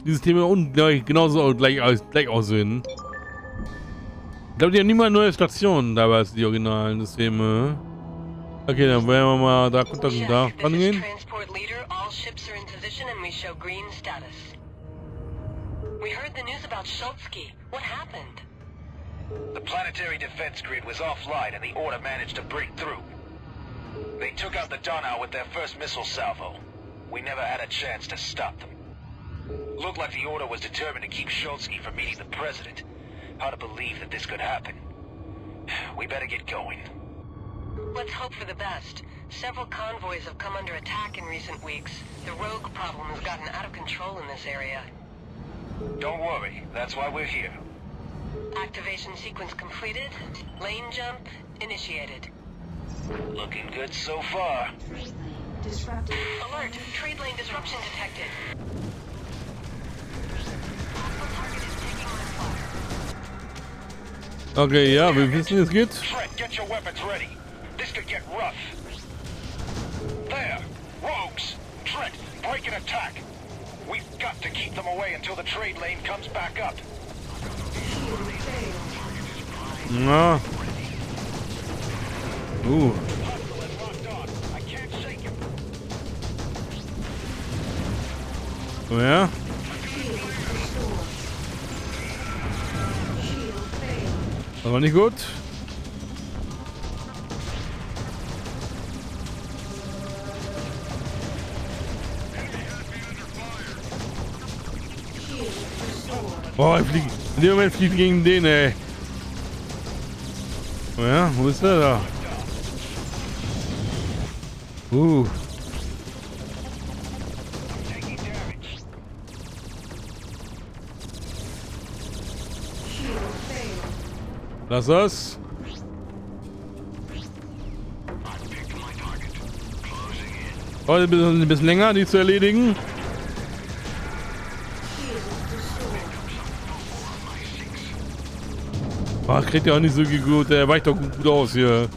die Systeme genauso gleich aussehen. Ich glaube, die haben niemals neue Stationen, dabei ist die originalen Systeme. Okay, dann werden wir mal da rangehen. We heard the news about Schultzky. What happened? The planetary defense grid was offline and the Order managed to break through. They took out the Donau with their first missile salvo. We never had a chance to stop them. Looked like the Order was determined to keep Schultzky from meeting the President. Hard to believe that this could happen. We better get going. Let's hope for the best. Several convoys have come under attack in recent weeks. The rogue problem has gotten out of control in this area. Don't worry, that's why we're here. Activation sequence completed. Lane jump initiated. Looking good so far. Disrupted. Alert! Trade lane disruption detected. Okay, ja, wir wissen, es geht. Trent, get your weapons ready. This could get rough. There! Rogues! Trent, break an attack! We've got to keep them away until the trade lane comes back up. Na. Oh ja. Das war nicht gut. Boah, ich fliege. In dem Moment fliegt gegen den, ey. Oh ja, wo ist der da? Lass das. Heute ein bisschen länger, die zu erledigen. Ach, kriegt ja auch nicht so gut. Der weicht doch gut aus hier.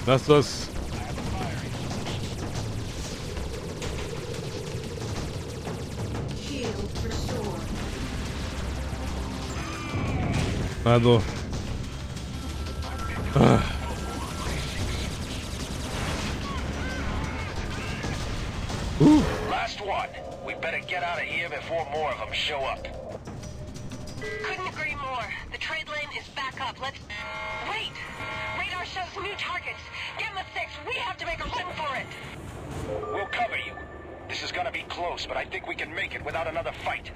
Lass das. Also. Last one. We better get out of here before more of them show up. Couldn't agree more. The trade lane is back up. Let's... Wait! Radar shows new targets. Gamma 6, we have to make a run for it. We'll cover you. This is gonna be close, but I think we can make it without another fight.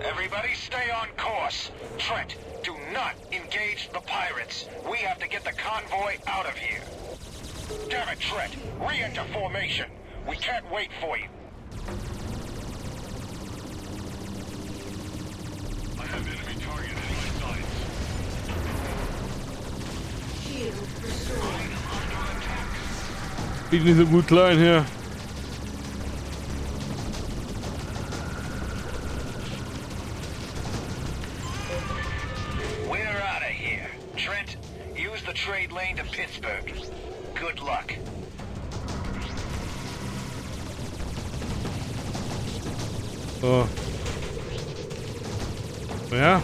Everybody stay on course. Trent, do not engage the pirates. We have to get the convoy out of here. Damn it, Trent. Re-enter formation. We can't wait for you. I have enemy target in my sights. Shield restored. Liegt nicht so gut klein hier. Trent, use the trade lane to Pittsburgh. Good luck. So. Ja.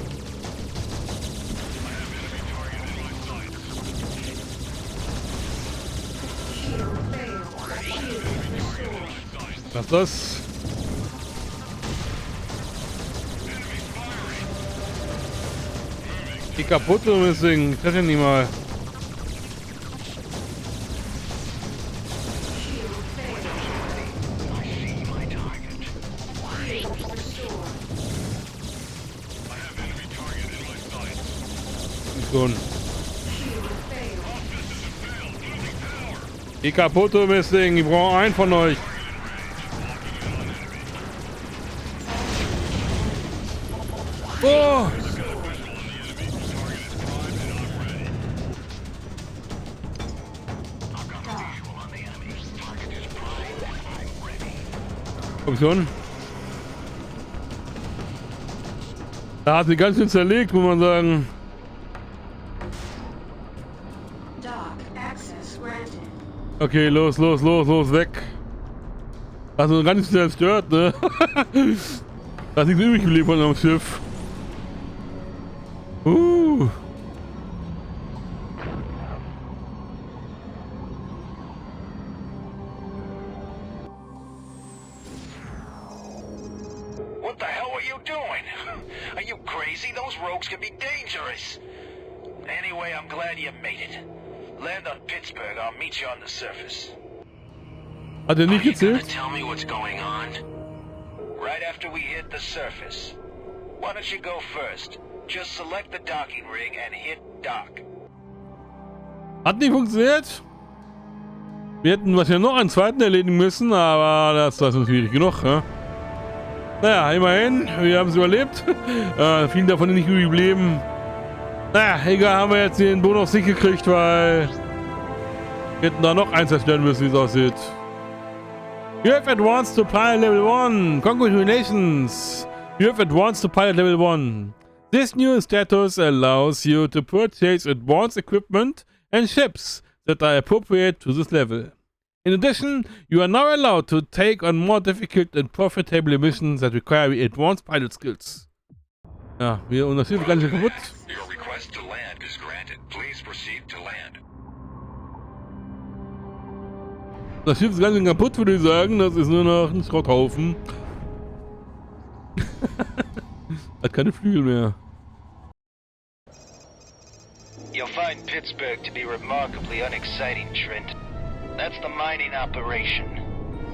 Was ist das? Die kaputte Missing. Ich treffe ihn nicht mal. Schon. Die kaputte Missing. Ich brauche einen von euch. Oh! Komm schon. Da hat sie ganz schön zerlegt, muss man sagen. Okay, los, weg. Also ganz zerstört, ne? Da ist nichts übrig geblieben von dem Schiff. What the hell are you doing? Are you crazy? Those rogues can be dangerous. Anyway, I'm glad you made it. Land on Pittsburgh. I'll meet you on the surface. Hat er nicht gezählt? Tell me what's going on. Right after we hit the surface. Why don't you go first? Just select the docking ring and hit dock. Hat nicht funktioniert. Wir hätten was ja noch einen zweiten erledigen müssen, aber das war schon schwierig genug. Ne? Naja, immerhin, wir haben es überlebt. Vielen davon nicht übrig geblieben. Naja, egal, haben wir jetzt den Bonus nicht gekriegt, weil wir hätten da noch eins zerstören müssen, wie es aussieht. You have advanced to pilot level 1. Congratulations. You have advanced to pilot level 1. This new status allows you to purchase advanced equipment and ships that are appropriate to this level. In addition, you are now allowed to take on more difficult and profitable missions that require advanced pilot skills. Ja, wir unterschieden ganz schön kaputt. Your request to land is granted. Please proceed to land. Das Schiff ist ganz schön kaputt, würde ich sagen. Das ist nur noch ein Schrotthaufen. Hat keine Flügel mehr. You'll find Pittsburgh to be remarkably unexciting, Trent. That's the mining operation.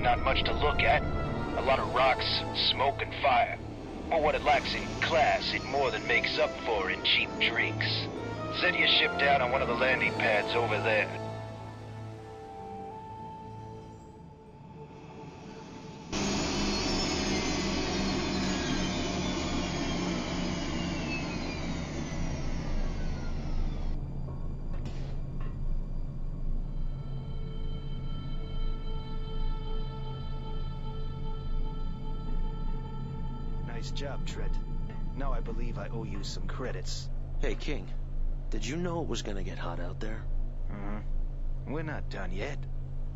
Not much to look at. A lot of rocks, smoke, and fire. But what it lacks in class, it more than makes up for in cheap drinks. Set your ship down on one of the landing pads over there. Nice job, Trent. Now I believe I owe you some credits. Hey, King. Did you know it was gonna get hot out there? We're not done yet.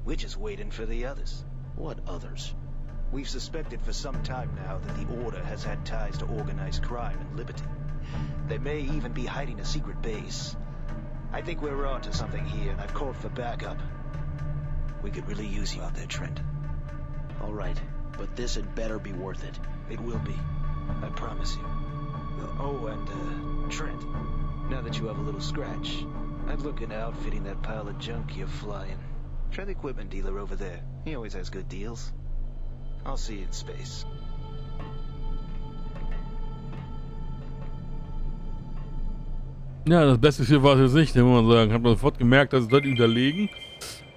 We're just waiting for the others. What others? We've suspected for some time now that the Order has had ties to organized crime and liberty. They may even be hiding a secret base. I think we're onto something here, and I've called for backup. We could really use you out there, Trent. All right, but this had better be worth it. It will be. I promise you. Oh, and, Trent, now that you have a little scratch, I'd look into outfitting that pile of junk you're flying. Try the equipment dealer over there. He always has good deals. I'll see you in space. Ja, das beste Schiff war es jetzt nicht, muss man sagen. Hat man sofort gemerkt, dass es dort unterlegen.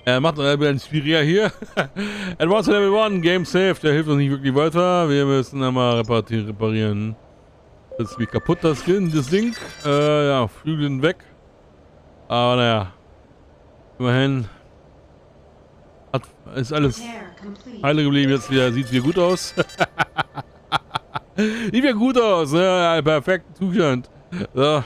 Er macht wieder ein Spiria hier. Advanced Level 1, Game Saved. Der hilft uns nicht wirklich weiter. Wir müssen einmal reparieren. Das ist wie kaputt, das Ding. Ja, Flügel sind weg. Aber naja. Immerhin. Ist alles heile geblieben. Jetzt wieder, sieht wieder gut aus. Sieht wieder gut aus. Ja, perfekten Zustand. So.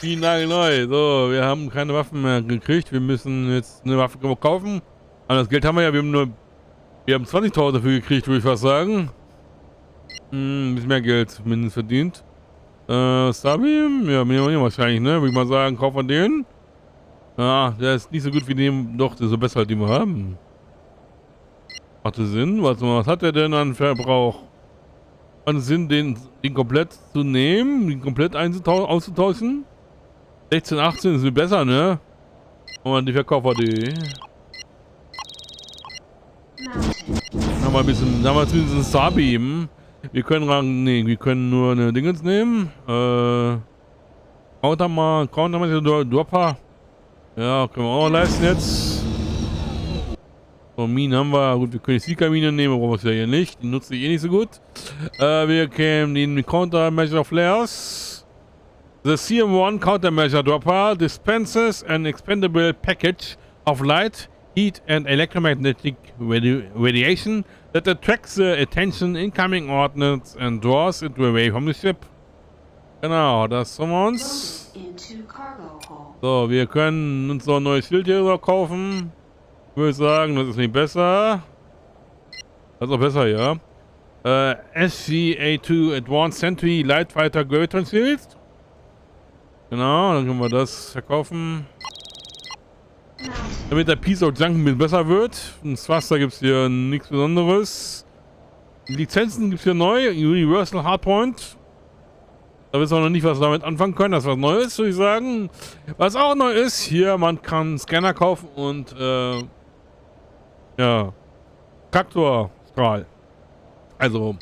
Wie nagelneu. So, wir haben keine Waffen mehr gekriegt. Wir müssen jetzt eine Waffe kaufen. Aber das Geld haben wir ja. Wir haben 20.000 dafür gekriegt, würde ich fast sagen. Ein bisschen mehr Geld zumindest verdient. Starbeam? Ja, wahrscheinlich, ne? Würde ich mal sagen, kaufen wir den. Ja, der ist nicht so gut wie dem. Doch, der ist so besser, den wir haben. Macht das Sinn? Was hat der denn an Verbrauch? Macht es Sinn, den komplett zu nehmen? Den komplett auszutauschen? 16, 18 ist besser, ne? Und die Verkaufer.de. Haben wir ein bisschen, haben wir zumindest einen Starbeam. Wir können wir können nur eine Dingens nehmen. Counter Dropper. Ja, können wir auch noch leisten jetzt. So, Minen haben wir. Gut, wir können die Seeker-Mine nehmen, aber brauchen wir ja hier nicht. Die nutze ich eh nicht so gut. Wir können den Countermeasure Flares. The CM1 Countermeasure Dropper dispenses an expendable package of light, heat and electromagnetic radiation that attracts the attention incoming ordnance and draws it away from the ship. Genau, das haben wir uns. So, wir können uns noch ein neues Schild hier kaufen. Ich würde sagen, das ist nicht besser. Das ist auch besser, ja. SCA2 Advanced Sentry Light Fighter Graviton Shield. Genau, dann können wir das verkaufen. Damit der Piece of Junk ein bisschen besser wird. Ins Wasser gibt es hier nichts Besonderes. Lizenzen gibt es hier neu. Universal Hardpoint. Da wissen wir noch nicht, was wir damit anfangen können. Das ist was Neues, würde ich sagen. Was auch neu ist, hier, man kann Scanner kaufen und, ja, Traktorstrahl. Also,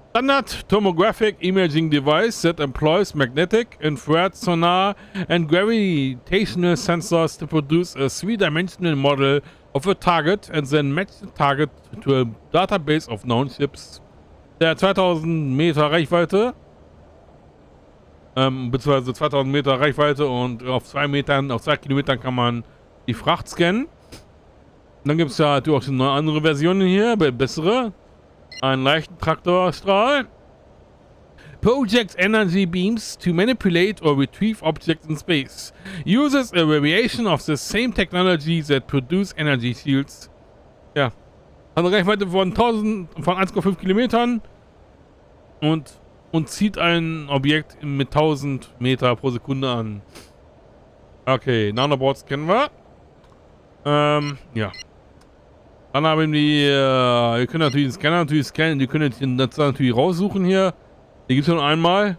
Standard Tomographic Imaging Device that employs magnetic, infrared sonar and gravitational sensors to produce a three-dimensional model of a target and then match the target to a database of known ships. Der 2000 Meter Reichweite, beziehungsweise 2000 Meter Reichweite und auf 2 Kilometern kann man die Fracht scannen. Und dann gibt es ja natürlich auch schon andere Versionen hier, bessere. Einen leichten Traktorstrahl. Projects energy beams to manipulate or retrieve objects in space. Uses a variation of the same technology that produce energy shields. Ja. Also Reichweite von 1,5 Kilometern und zieht ein Objekt mit 1000 Meter pro Sekunde an. Okay, Nanoboards kennen wir. Ja. Dann haben wir, ihr könnt natürlich den Scanner scannen, die können das natürlich raussuchen hier. Die gibt es nur einmal.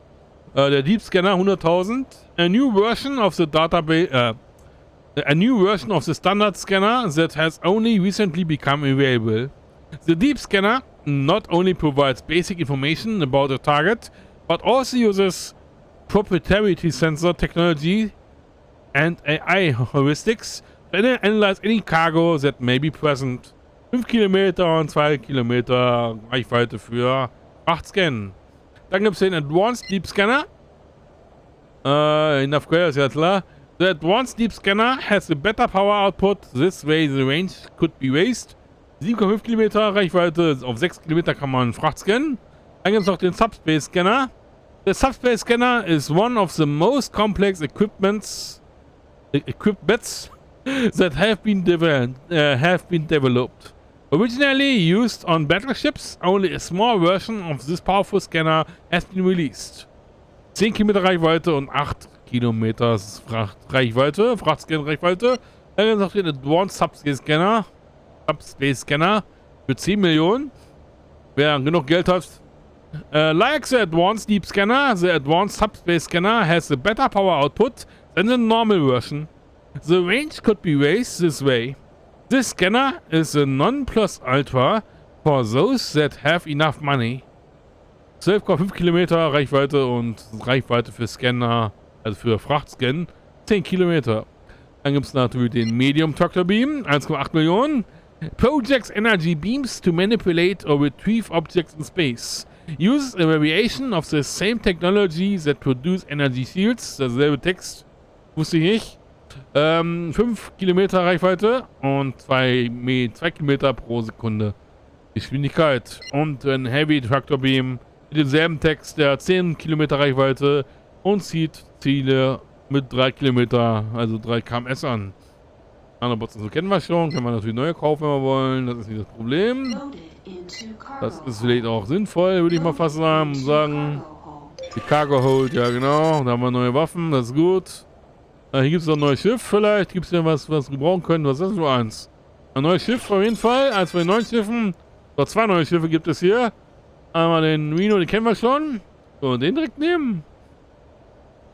Der Deep Scanner 100.000. A new version of the database, a new version of the standard scanner that has only recently become available. The Deep Scanner not only provides basic information about the target, but also uses proprietary sensor technology and AI heuristics to analyze any cargo that may be present. 5 Kilometer und 2 Kilometer Reichweite für Frachtscannen. Dann gibt es den Advanced Deep Scanner. In Afghanistan ist ja klar. The Advanced Deep Scanner has a better power output. This way the range could be raised. 7,5 Kilometer Reichweite, auf 6 Kilometer kann man Fracht scannen. Dann gibt es noch den Subspace Scanner. The Subspace Scanner is one of the most complex equipments that have been developed. Originally used on battleships, only a small version of this powerful scanner has been released. 10 Kilometer Reichweite und 8 Kilometer Frachtscan-Reichweite. Dann gibt es noch den Advanced Subspace Scanner für 10 Millionen. Wer genug Geld hat. Like the Advanced Deep Scanner, the Advanced Subspace Scanner has a better power output than the normal version. The range could be raised this way. This scanner is a non-plus-ultra for those that have enough money. 12,5 Kilometer Reichweite und Reichweite für Scanner, also für Frachtscan, 10 Kilometer. Dann gibt es natürlich den Medium Tractor Beam, 1,8 Millionen. Projects energy beams to manipulate or retrieve objects in space. Uses a variation of the same technology that produce energy shields. Derselbe Text, wusste ich nicht. 5 Kilometer Reichweite und 2 Kilometer pro Sekunde Geschwindigkeit. Und ein Heavy Tractor Beam mit demselben Text, der 10 Kilometer Reichweite, und zieht Ziele mit 3 Kilometer, also 3 km/s an. Andere Bots kennen wir schon, können wir natürlich neue kaufen, wenn wir wollen. Das ist nicht das Problem. Das ist vielleicht auch sinnvoll, würde ich mal fast sagen. Die Cargo Hold, ja genau. Da haben wir neue Waffen, das ist gut. Hier gibt es noch ein neues Schiff, vielleicht gibt es ja was wir brauchen können. Was ist das nur eins? Ein neues Schiff auf jeden Fall, eins von den neuen Schiffen. So, 2 neue Schiffe gibt es hier. Einmal den Reno, den kennen wir schon. So, den direkt nehmen.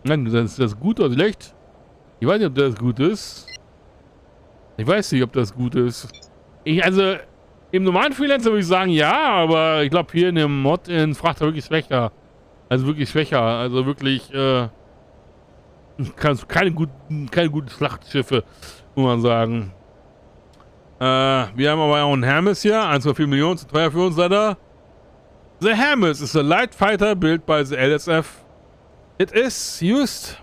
Nein, ist das gut oder schlecht? Ich weiß nicht, ob das gut ist. Ich weiß nicht, ob das gut ist. Also, im normalen Freelancer würde ich sagen, ja, aber ich glaube, hier in dem Mod in Frachter wirklich schwächer. Also wirklich schwächer. Also wirklich, keine guten Schlachtschiffe, muss man sagen. Wir haben aber auch einen Hermes hier, 1,4 Millionen, zu teuer für uns leider. The Hermes is a light fighter built by the LSF. It is used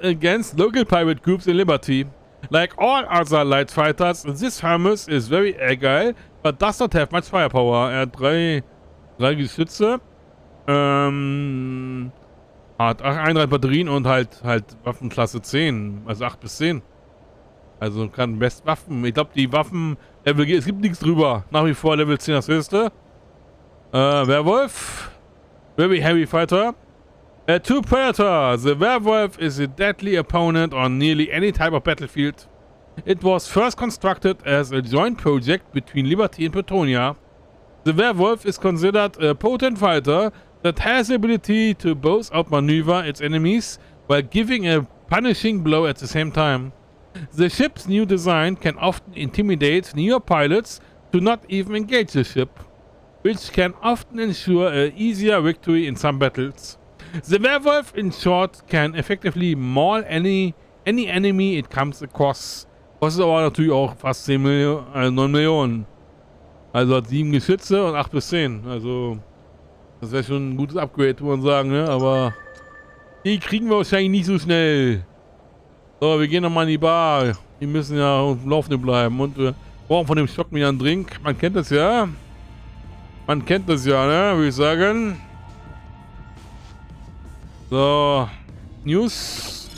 against local pirate groups in Liberty. Like all other light fighters, this Hermes is very agile, but does not have much firepower. Er hat 3 Geschütze, hat 31 Batterien und halt Waffenklasse 10, also 8 bis 10. Also kann Bestwaffen. Ich glaube, die Waffen, es gibt nichts drüber. Nach wie vor Level 10 das höchste. Werwolf, very heavy fighter. To Predator, the Werewolf is a deadly opponent on nearly any type of battlefield. It was first constructed as a joint project between Liberty and Pretonia. The Werewolf is considered a potent fighter that has the ability to both outmaneuver its enemies while giving a punishing blow at the same time. The ship's new design can often intimidate newer pilots to not even engage the ship, which can often ensure an easier victory in some battles. The Werewolf, in short, can effectively maul any enemy it comes across. Kostet aber natürlich auch fast 9 Millionen. Also hat 7 Geschütze und 8 bis 10. Also, das wäre schon ein gutes Upgrade, muss man sagen, ne? Aber die kriegen wir wahrscheinlich nicht so schnell. So, wir gehen nochmal in die Bar. Die müssen ja auf dem Laufenden bleiben. Und wir brauchen von dem Stock wieder einen Drink. Man kennt das ja. Man kennt das ja, ne? Würde ich sagen. So, News.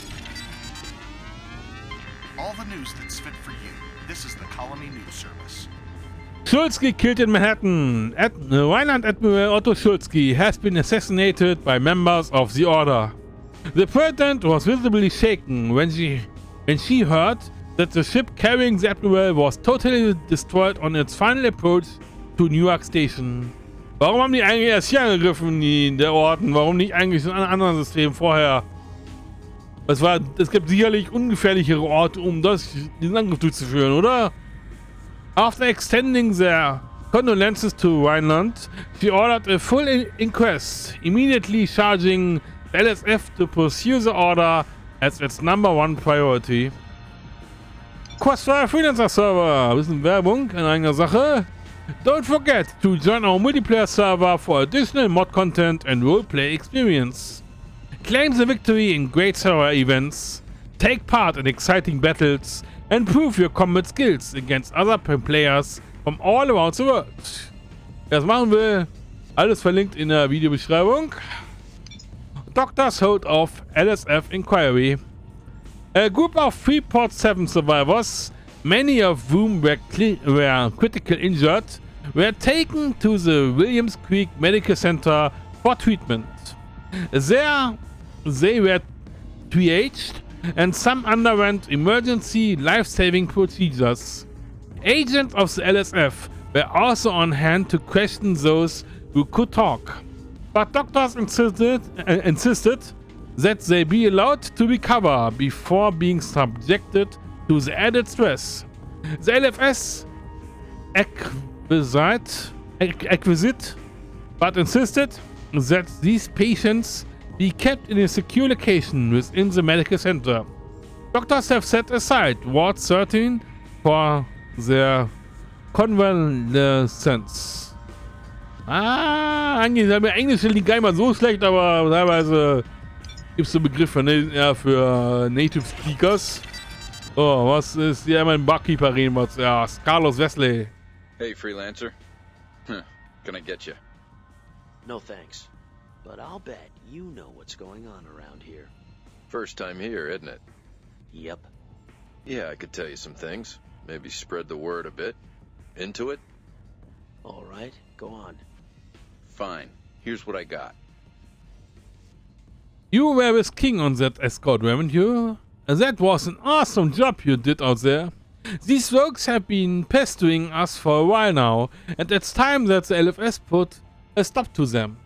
All the news that's fit for you. This is the Colony News Service. Schulzky killed in Manhattan. Rhineland Admiral Otto Schulzky has been assassinated by members of the Order. The president was visibly shaken when she heard that the ship carrying the Admiral was totally destroyed on its final approach to Newark Station. Warum haben die eigentlich erst hier angegriffen, der Orden? Warum nicht eigentlich in einem anderen System vorher? Es gibt sicherlich ungefährlichere Orte, um diesen Angriff durchzuführen, oder? After extending their condolences to Rhineland, she ordered a full inquest, immediately charging the LSF to pursue the order as its #1 priority. Crossfire Freelancer Server, bisschen Werbung in eigener Sache. Don't forget to join our multiplayer server for additional mod content and roleplay experience. Claim the victory in great server events, take part in exciting battles, and prove your combat skills against other players from all around the world. Wer das machen will, alles verlinkt in der Videobeschreibung. Doctors hold off LSF inquiry. A group of Freeport 7 survivors, many of whom were critically injured, were taken to the Williams Creek Medical Center for treatment. There, they were triaged and some underwent emergency life-saving procedures. Agents of the LSF were also on hand to question those who could talk, but doctors insisted that they be allowed to recover before being subjected to the added stress. The LFS acquisite, but insisted that these patients be kept in a secure location within the medical center. Doctors have set aside Ward 13 for their convalescence. Eigentlich ist Englisch liegt gar nicht mal so schlecht, aber teilweise gibt es so Begriffe, ne? Ja, für Native Speakers. Oh, was ist hier mein Barkeeper reden? Was? Ja, Carlos Wesley. Hey, Freelancer. Can I get you? No thanks. but I'll bet you know what's going on around here. First time here, isn't it? Yep. Yeah, I could tell you some things. Maybe spread the word a bit. Into it? All right, go on. Fine. Here's what I got. You were with King on that escort, weren't you? That was an awesome job you did out there. These rogues have been pestering us for a while now, and it's time that the LFS put a stop to them.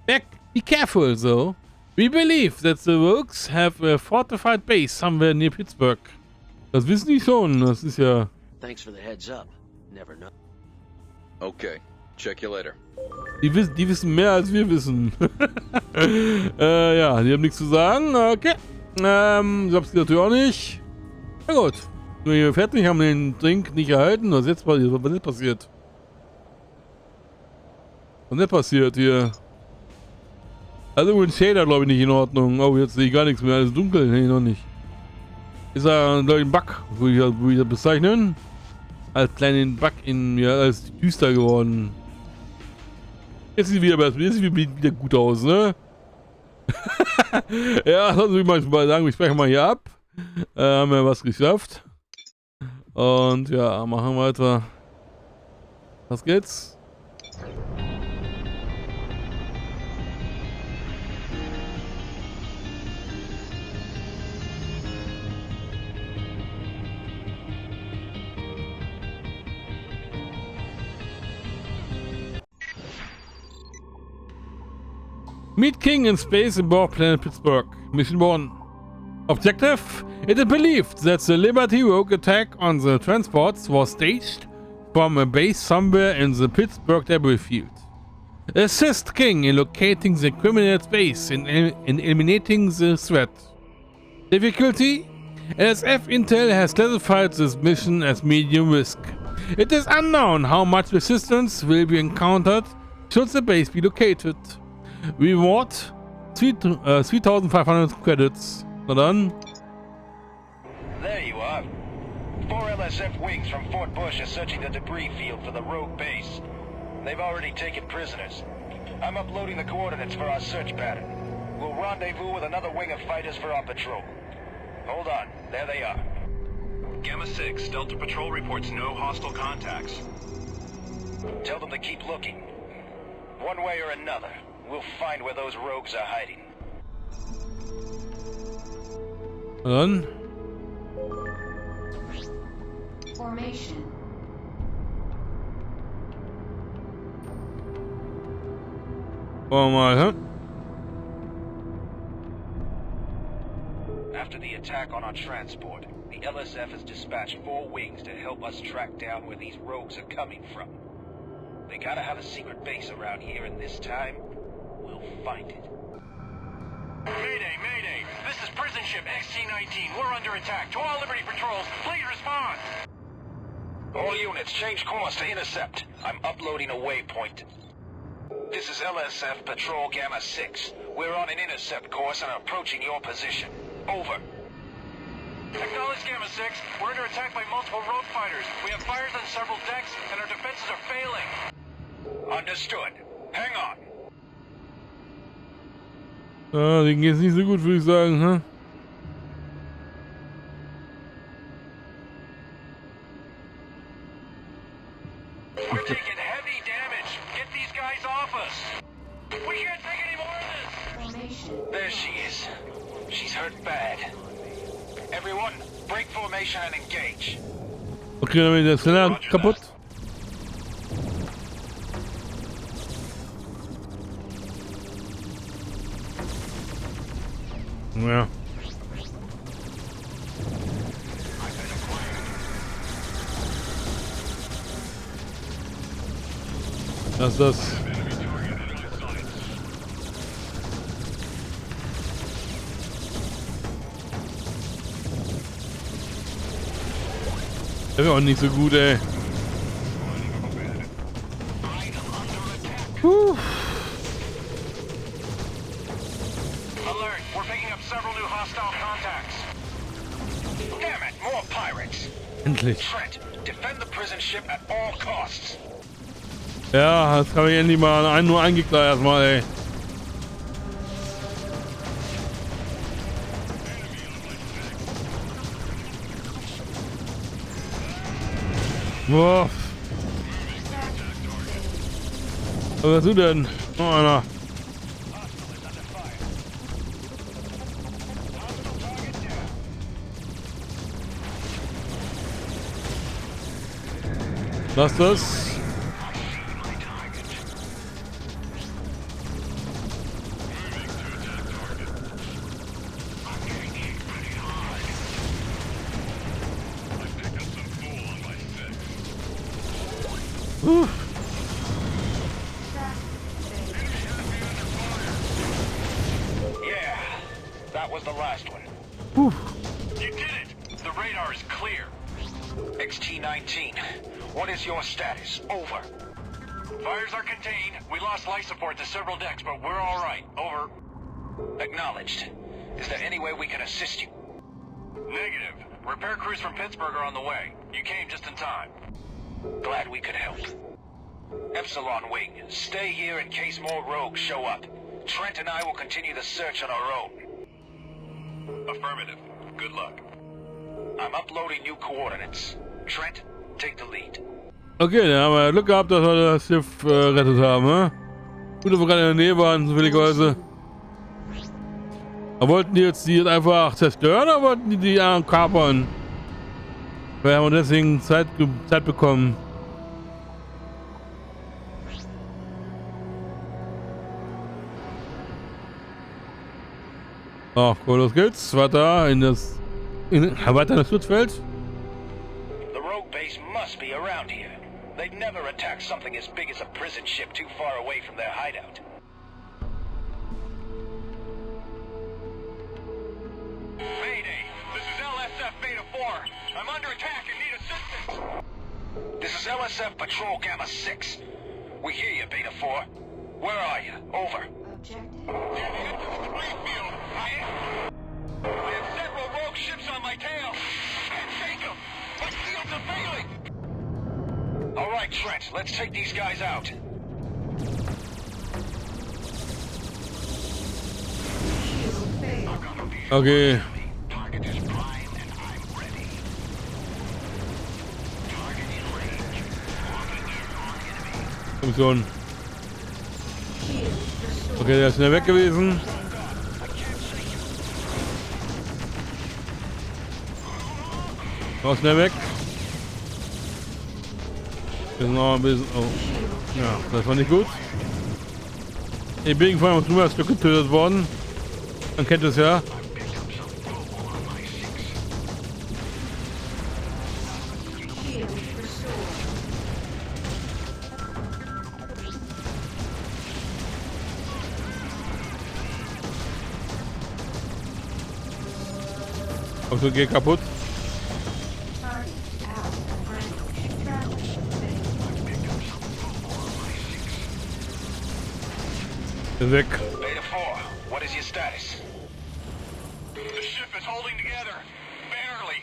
Be careful though. We believe that the rogues have a fortified base somewhere near Pittsburgh. Das wissen die schon, das ist ja... Thanks for the heads up. Never know. Okay, check you later. Die wissen mehr als wir wissen. Ja, die haben nichts zu sagen. Okay. Ich hab's natürlich auch nicht. Na gut. Nur hier fertig, haben den Drink nicht erhalten. Was jetzt passiert? Was ist jetzt passiert? Was ist jetzt passiert hier? Also ein Shader, glaube ich, nicht in Ordnung. Oh, jetzt sehe ich gar nichts mehr. Alles dunkel. Nee, noch nicht. Ist da ein Bug, würde ich das bezeichnen? Als kleinen Bug als düster geworden. Jetzt sieht wieder gut aus, ne? Ja, lass mich mal sagen, wir sprechen mal hier ab. Haben wir was geschafft. Und ja, machen weiter. Was geht's? Meet King in space aboard planet Pittsburgh. Mission 1. Objective? It is believed that the Liberty rogue attack on the transports was staged from a base somewhere in the Pittsburgh debris field. Assist King in locating the criminal's base and in eliminating the threat. Difficulty? LSF Intel has classified this mission as medium risk. It is unknown how much resistance will be encountered should the base be located. Reward 3,500 credits. Na dann. There you are. 4 LSF wings from Fort Bush are searching the debris field for the rogue base. They've already taken prisoners. I'm uploading the coordinates for our search pattern. We'll rendezvous with another wing of fighters for our patrol. Hold on, there they are. Gamma 6, Delta Patrol reports no hostile contacts. Tell them to keep looking. One way or another, we'll find where those rogues are hiding. Na dann. Formation. Wollen wir mal, hä? After the attack on our transport, the LSF has dispatched 4 wings to help us track down where these rogues are coming from. They gotta have a secret base around here, and this time, we'll find it. Mayday, mayday! This is prison ship XT-19. We're under attack. To all Liberty patrols, please respond! All units, change course to intercept. I'm uploading a waypoint. This is LSF Patrol Gamma 6. We're on an intercept course and approaching your position. Over. Acknowledge Gamma 6. We're under attack by multiple rogue fighters. We have fires on several decks, and our defenses are failing. Understood. Hang on. Ja, denen geht's nicht so gut, würde ich sagen, hä? We're taking heavy damage. Get these guys off us. We can't take any more of this. There she is. She's hurt bad. Everyone, break formation and engage. Okay, dann wird der Scanner kaputt. Ja. Was ist das? Das ist auch nicht so gut, ey. Alert, we're picking up several new hostile contacts. Damn it, more pirates. Endlich. Trent, defend the prison ship at all costs. Ja, das kann ich endlich mal nur ein Gegner erstmal, ey. Boah. Was hast du denn? Noch einer. Lass das. Yeah, that was the last one. You did it! The radar is clear. XT-19, what is your status? Over. Fires are contained. We lost life support to several decks, but we're all right. Over. Acknowledged. Is there any way we can assist you? Negative. Repair crews from Pittsburgh are on the way. You came just in time. Glad we could help. Epsilon Wing, stay here in case more rogues show up. Trent and I will continue the search on our own. Affirmative. Good luck. I'm uploading new coordinates. Trent, take the lead. Okay, dann haben wir Glück gehabt, dass wir das Schiff rettet haben, ne? Gut, dass wir gerade in der Nähe waren, zufälligerweise. Aber wollten die jetzt einfach zerstören oder wollten die kapern? Wir haben deswegen Zeit bekommen. Ach, cool, los geht's. Weiter in das Schutzfeld. The rogue base must be around here. They'd never attack something as big as a prison ship too far away from their hideout. Mayday! This is LSF Beta 4. I'm under attack and need assistance. This is LSF Patrol Gamma 6. We hear you, Beta 4. Where are you? Over. I have several rogue ships on my tail. Can't take them. My shields are failing. All right, Trent. Let's take these guys out. Okay. Komm schon. Okay, der ist schnell weg gewesen. War schnell weg. Ist noch ein bisschen. Oh. Ja, das war nicht gut. Ich bin vorhin drüber ein Stück getötet worden. Man kennt es ja. Also geh kaputt. Ist weg. Beta 4, what is your status? The ship is holding together. Barely.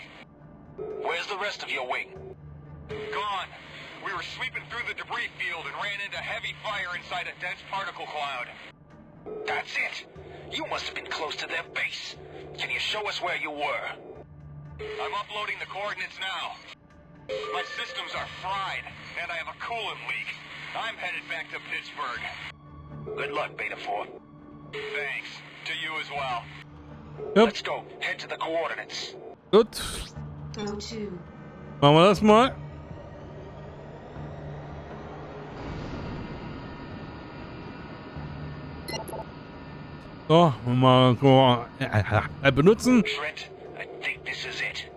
Where's the rest of your wing? Gone. We were sweeping through the debris field and ran into heavy fire inside a dense particle cloud. That's it. You must have been close to their base. Can you show us where you were? I'm uploading the coordinates now. My systems are fried, and I have a coolant leak. I'm headed back to Pittsburgh. Good luck, Beta 4. Thanks. To you as well. Yep. Let's go. Head to the coordinates. Gut. Machen wir das mal. So, mal benutzen. Trent, I think this is it.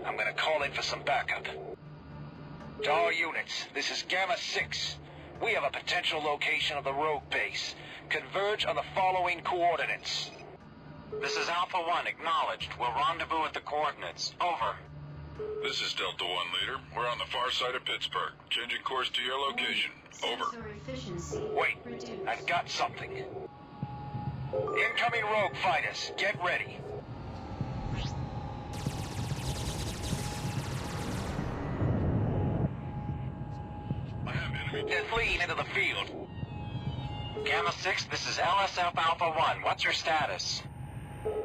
I'm gonna call in for some backup. To all units, this is Gamma 6. We have a potential location of the rogue base. Converge on the following coordinates. This is Alpha 1, acknowledged. We'll rendezvous at the coordinates. Over. This is Delta 1, Leader. We're on the far side of Pittsburgh. Changing course to your location. Over. Wait, I've got something. Incoming rogue fighters, get ready. They're fleeing into the field. Gamma 6, this is LSF Alpha 1. What's your status?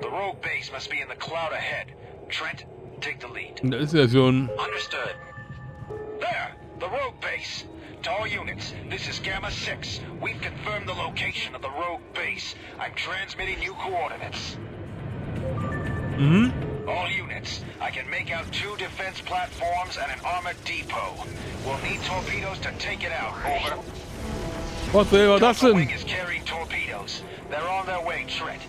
The rogue base must be in the cloud ahead. Trent, take the lead. Da ist ja schon. Understood. There, the rogue base. To all units, this is Gamma 6. We've confirmed the location of the rogue base. I'm transmitting new coordinates. All units, I can make out 2 defense platforms and an armored depot. We'll need torpedoes to take it out. Over. Was wäre das The denn? wing is carrying torpedoes. They're on their way, Trent.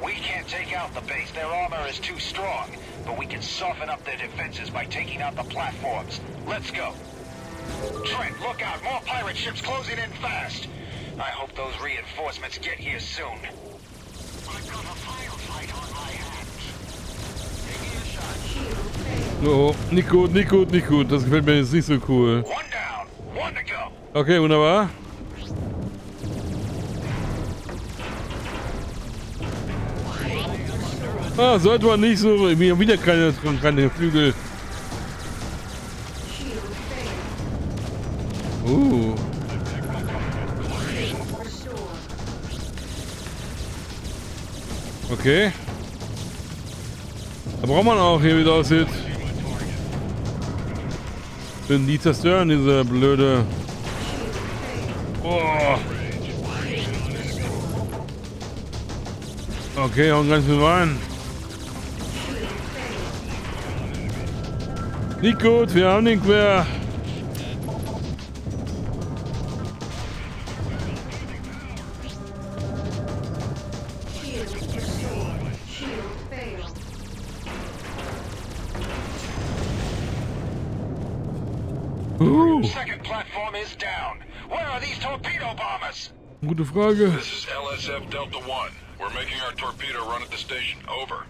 We can't take out the base. Their armor is too strong. But we can soften up their defenses by taking out the platforms. Let's go. Trent, look out. More pirate ships closing in fast. I hope those reinforcements get here soon. I've got a firefight on my hands. Give me a shot. Oh, nicht gut, nicht gut, nicht gut. Das gefällt mir jetzt nicht so cool. One down. One to go. Okay, wunderbar. Ah, sollte man nicht so... Wieder keine Flügel. Okay. Da braucht man auch hier, wie das aussieht. Wenn die zerstören, diese blöde... Oh. Okay, hauen ganz viel rein. Nicht gut, wir haben nichts mehr. Second platform is down. Where are these torpedo bombers? Gute Frage. This is LSF Delta 1. We're making our torpedo run at the station. Over.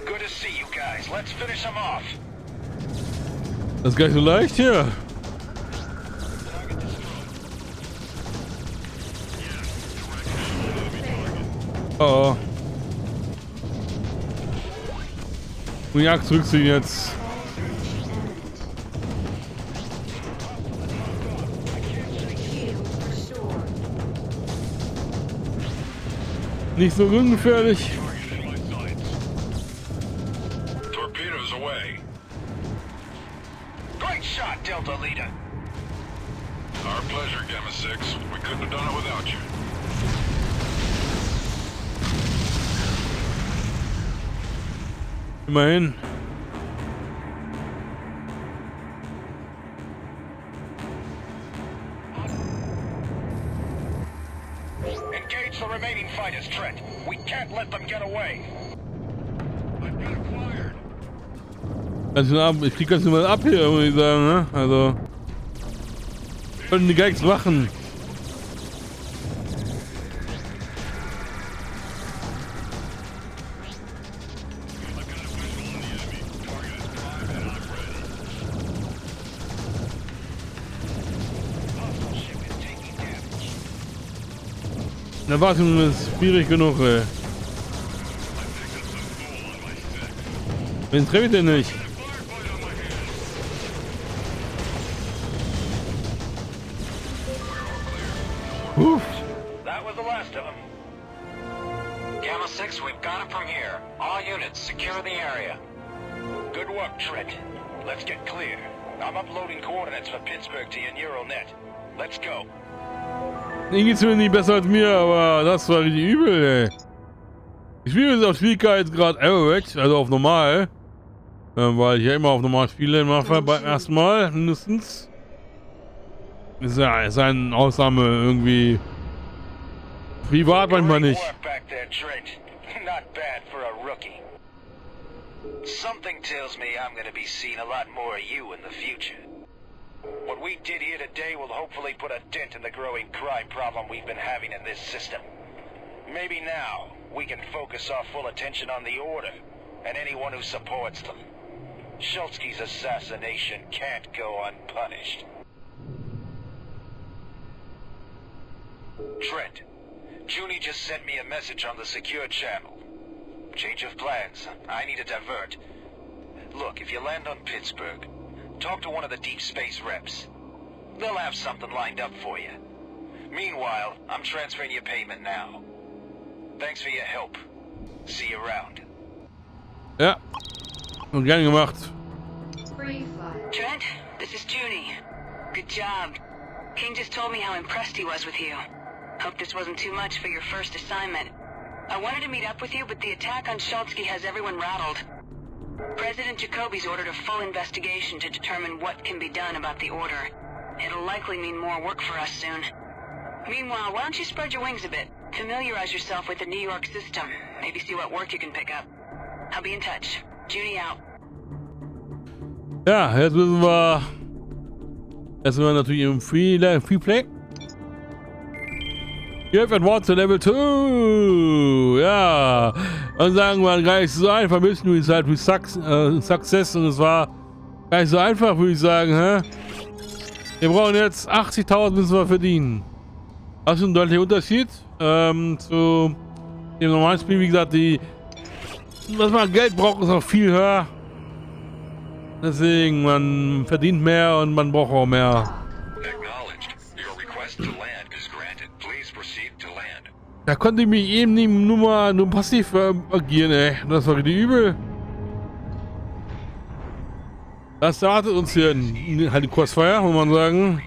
Good to see you guys. Let's finish them off. Das ist gar nicht so leicht hier. Oh. Und die Axt zurückziehen jetzt. Nicht so ungefährlich. Torpedoes away. Great shot, Delta Leader. Our pleasure, Gamma 6. We couldn't have done it without you. Immerhin. Engage the remaining fighters, Trent. We can't let them get away. Also, ich krieg das nicht mal ab hier, muss ich sagen, ne? Also. Können die gar nichts machen. Da war es schwierig genug, ey. Wen treffe ich denn nicht? That was the last of them. Gamma 6, we've got it from here. All units, secure the area. Good work, Trent. Let's get clear. I'm uploading coordinates for Pittsburgh to your neural net. Let's go. Ihnen geht's mir nicht besser als mir, aber das war richtig übel, ey. Ich spiele jetzt auf Schwierigkeitsgrad Average, also auf normal. Weil ich ja immer auf normal spiele, mache beim ersten Mal mindestens. Ist ja eine Ausnahme irgendwie. Privat manchmal nicht. Not bad for a rookie. Something tells me I'm gonna be seeing a lot more of you in the future. What we did here today will hopefully put a dent in the growing crime problem we've been having in this system. Maybe now we can focus our full attention on the Order and anyone who supports them. Schultzky's assassination can't go unpunished. Trent, Junie just sent me a message on the secure channel. Change of plans. I need to divert. Look, if you land on Pittsburgh, talk to one of the deep space reps. They'll have something lined up for you. Meanwhile, I'm transferring your payment now. Thanks for your help. See you around. Ja. Und gern gemacht. Trent, this is Junie. Good job. King just told me how impressed he was with you. Hope this wasn't too much for your first assignment. I wanted to meet up with you, but the attack on Schultzky has everyone rattled. President Jacoby's ordered a full investigation to determine what can be done about the order. It'll likely mean more work for us soon. Meanwhile, why don't you spread your wings a bit? Familiarize yourself with the New York system. Maybe see what work you can pick up. I'll be in touch. Junie out. Ja, jetzt müssen wir erstmal natürlich im Freeplay. You have advanced to Level 2. Ja. Und sagen wir gar nicht so einfach. Müssen wir halt with Success. Und es war gar nicht so einfach, würde ich sagen. Hä? Wir brauchen jetzt 80.000 müssen wir verdienen. Das ist ein deutlicher Unterschied zu dem normalen Spiel. Wie gesagt, was man Geld braucht, ist auch viel höher. Deswegen, man verdient mehr und man braucht auch mehr. Da konnte ich mich eben nicht nur passiv agieren, ey. Das war richtig übel. Das erwartet uns hier halt die Crossfire, muss man sagen.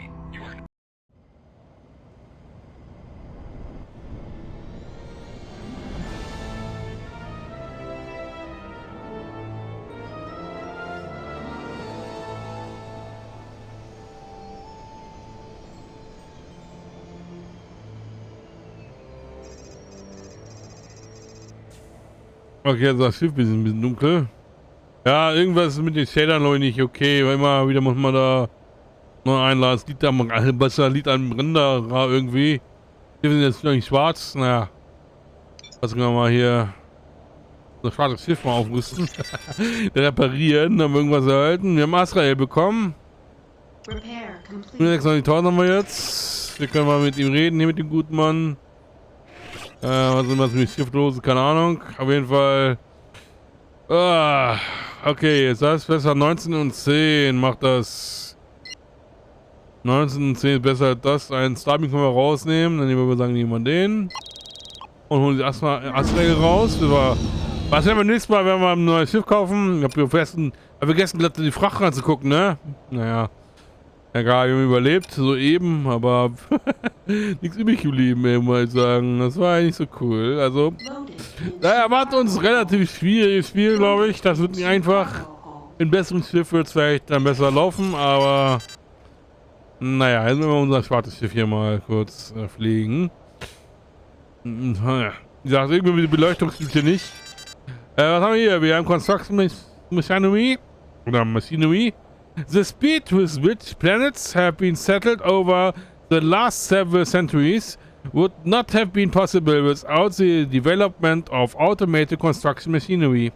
Okay, also das Schiff ist ein bisschen dunkel. Ja, irgendwas mit den Shadern glaube ich nicht okay, weil immer wieder muss man da noch einladen. Es liegt da mal besser, liegt am Rinder irgendwie. Hier sind jetzt eigentlich schwarz. Naja. Lassen wir mal hier das schwarze Schiff mal aufrüsten. Reparieren, haben wir irgendwas erhalten. Wir haben Azrael bekommen. 96.000 haben wir jetzt. Wir können mal mit ihm reden, hier mit dem guten Mann. Was sind das mit Schifflose? Keine Ahnung. Auf jeden Fall. Okay, jetzt heißt es besser 19 und 10 macht das. 19 und 10 ist besser als das. Einen Starbeam können wir rausnehmen. Dann nehmen wir sagen, nehmen wir den. Und holen die Azrael raus. Was werden wir nächstes Mal, wenn wir ein neues Schiff kaufen? Ich habe vergessen, die Fracht ranzugucken, ne? Naja. Egal, wir haben überlebt, soeben, aber nichts übrig geblieben, ey, muss ich sagen. Das war eigentlich so cool. Also, da erwartet uns relativ schwieriges Spiel, glaube ich. Das wird nicht einfach. In besseren Schiff wird es vielleicht dann besser laufen, aber naja, jetzt müssen wir unser schwarzes Schiff hier mal kurz fliegen. Wie gesagt, irgendwie die Beleuchtung stimmt hier nicht. Was haben wir hier? Wir haben Construction Machinery. Oder Machinery. The speed with which planets have been settled over the last several centuries would not have been possible without the development of automated construction machinery.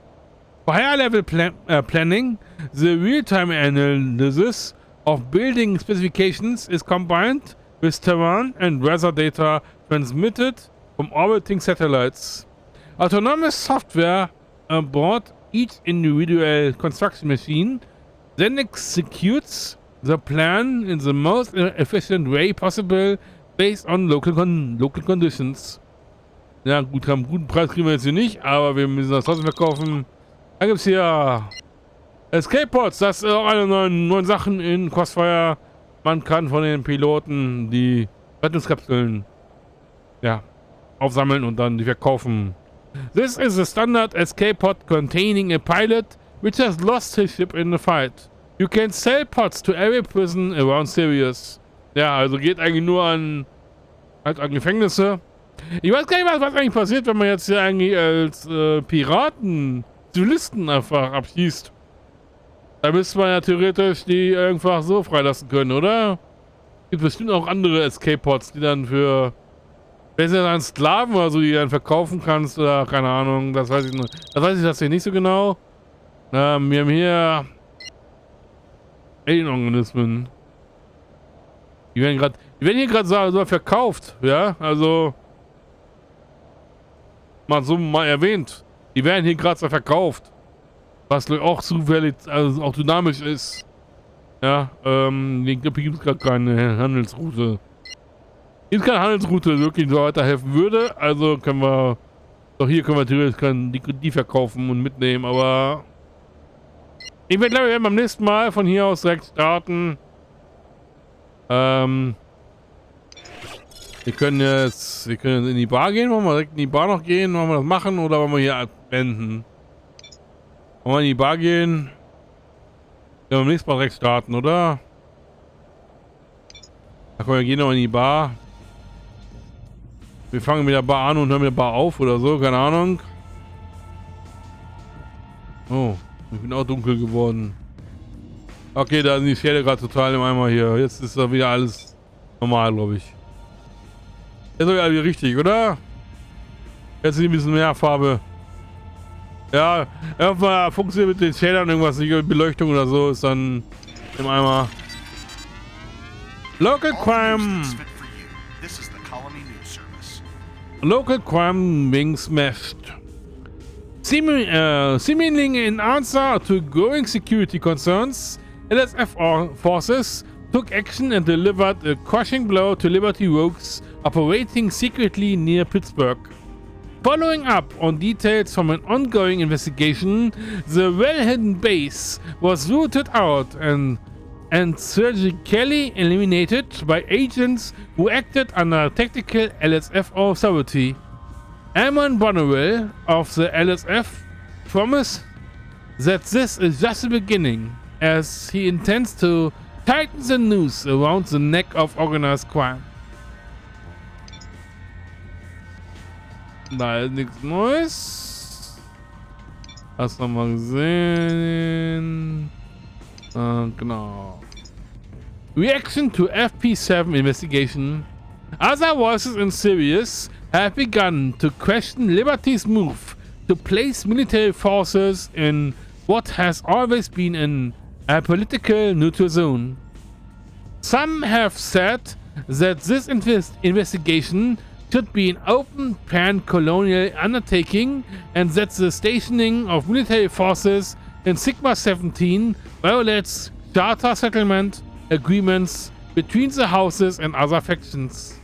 For higher-level planning, the real-time analysis of building specifications is combined with terrain and weather data transmitted from orbiting satellites. Autonomous software aboard each individual construction machine then executes the plan in the most efficient way possible based on local conditions. Ja gut, einen guten Preis kriegen wir jetzt hier nicht, aber wir müssen das trotzdem verkaufen. Dann gibt es hier Escape Pods, das ist auch eine neuen Sachen in Crossfire. Man kann von den Piloten die Rettungskapseln aufsammeln und dann die verkaufen. This is a standard escape pod containing a pilot which has lost his ship in the fight. You can sell pods to every prison around Sirius. Ja, also geht eigentlich nur an Gefängnisse. Ich weiß gar nicht, was eigentlich passiert, wenn man jetzt hier eigentlich als Piraten Zivilisten einfach abschießt. Da müsste man ja theoretisch die einfach so freilassen können, oder? Gibt bestimmt auch andere Escape Pods, die dann für... Wenn du dann Sklaven oder so, die dann verkaufen kannst, oder keine Ahnung, das weiß ich noch. Das weiß ich tatsächlich nicht so genau. Wir haben hier Alien-Organismen. Die werden hier gerade so verkauft, ja, also mal erwähnt. Die werden hier gerade so verkauft. Was auch zufällig, also auch dynamisch ist. Ja, ich glaube, hier gibt es gerade keine Handelsroute. Hier ist keine Handelsroute, die wirklich so weiterhelfen würde. Also können wir, doch hier können wir theoretisch die verkaufen und mitnehmen, aber Ich glaube, wir werden beim nächsten Mal von hier aus direkt starten. Wir können jetzt in die Bar gehen. Wollen wir direkt in die Bar noch gehen? Wollen wir das machen oder wollen wir hier beenden? Wollen wir in die Bar gehen? Ja, beim nächsten Mal direkt starten, oder? Ach komm, wir gehen noch in die Bar. Wir fangen mit der Bar an und hören mit der Bar auf oder so, keine Ahnung. Oh, ich bin auch dunkel geworden. Okay, da sind die Schäden gerade total im Eimer hier. Jetzt ist da wieder alles normal, glaube ich. Jetzt ist ja wieder richtig, oder? Jetzt ist ein bisschen mehr Farbe. Ja, irgendwann funktioniert mit den Schädern irgendwas nicht. Beleuchtung oder so ist dann im Eimer. Local Crime. Local crime being smashed. Seemingly in answer to growing security concerns, LSF forces took action and delivered a crushing blow to Liberty rogues operating secretly near Pittsburgh. Following up on details from an ongoing investigation, the well-hidden base was rooted out and surgically eliminated by agents who acted under tactical LSF authority. Amon Bonnewell of the LSF promised that this is just the beginning, as he intends to tighten the noose around the neck of organized crime. Da ist nichts Neues. Hast du mal gesehen? Genau. Reaction to FP7 investigation. Other voices in Sirius have begun to question Liberty's move to place military forces in what has always been a political neutral zone. Some have said that this investigation should be an open pan-colonial undertaking and that the stationing of military forces in Sigma 17 violates charter settlement agreements between the houses and other factions.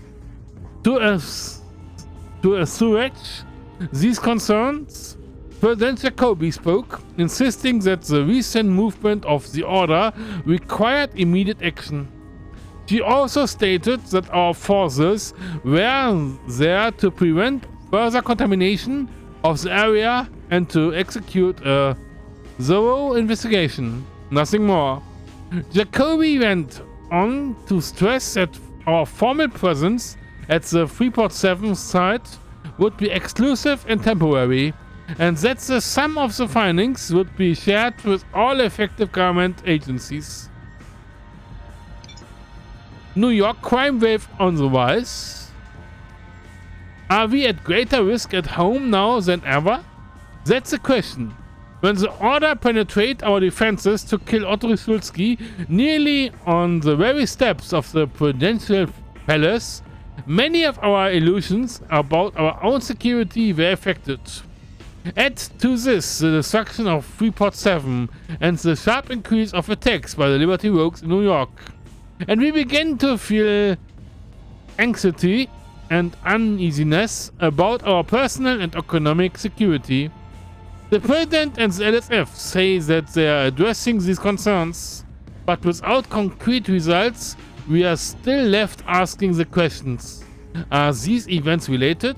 To assuage these concerns, President Jacobi spoke, insisting that the recent movement of the order required immediate action. She also stated that our forces were there to prevent further contamination of the area and to execute a thorough investigation. Nothing more. Jacobi went on to stress that our formal presence at the Freeport 7 site would be exclusive and temporary, and that the sum of the findings would be shared with all effective government agencies. New York crime wave on the rise. Are we at greater risk at home now than ever? That's the question. When the order penetrate our defenses to kill Otto Sulski nearly on the very steps of the Prudential Palace, many of our illusions about our own security were affected. Add to this the destruction of Freeport 7 and the sharp increase of attacks by the Liberty Rogues in New York, and we begin to feel anxiety and uneasiness about our personal and economic security. The President and the LSF say that they are addressing these concerns, but without concrete results, we are still left asking the questions. Are these events related?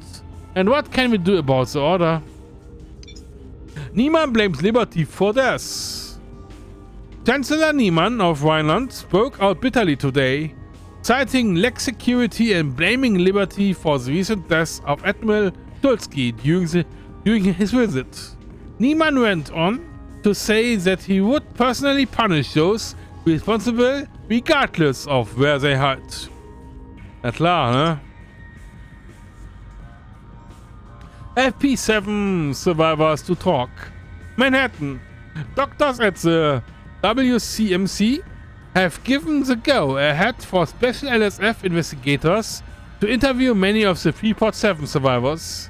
And what can we do about the order? Niemann blames Liberty for this. Chancellor Niemann of Rhineland spoke out bitterly today, citing lax security and blaming Liberty for the recent death of Admiral Tulski during his visit. Niemann went on to say that he would personally punish those responsible regardless of where they hide. Na klar, ne? FP7 survivors to talk. Manhattan. Doctors at the WCMC have given the go-ahead for special LSF investigators to interview many of the Freeport 7 survivors.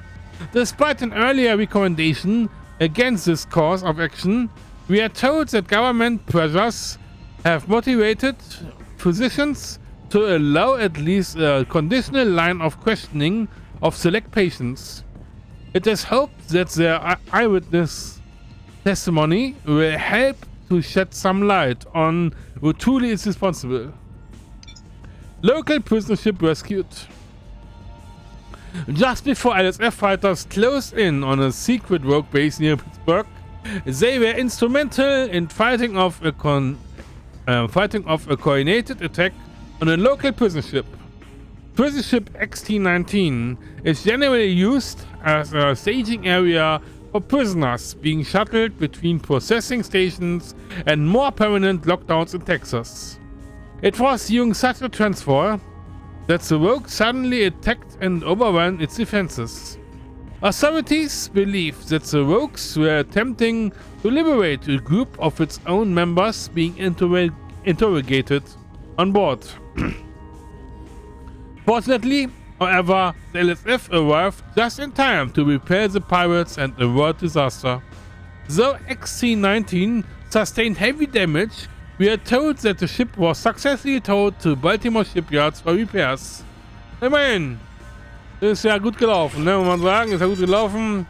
Despite an earlier recommendation against this course of action, we are told that government pressures have motivated physicians to allow at least a conditional line of questioning of select patients. It is hoped that their eyewitness testimony will help to shed some light on who truly is responsible. Local prisoner ship rescued. Just before LSF fighters closed in on a secret rogue base near Pittsburgh, they were instrumental in fighting off a coordinated attack on a local prison ship. Prison ship XT-19 is generally used as a staging area for prisoners being shuttled between processing stations and more permanent lockdowns in Texas. It was during such a transfer that the rogue suddenly attacked and overran its defenses. Authorities believe that the rogues were attempting to liberate a group of its own members being interrogated on board. Fortunately, however, the LSF arrived just in time to repel the pirates and avert disaster. Though XC-19 sustained heavy damage, we are told that the ship was successfully towed to Baltimore shipyards for repairs. Immerhin, ist ja gut gelaufen, ne? Muss man sagen, ist ja gut gelaufen.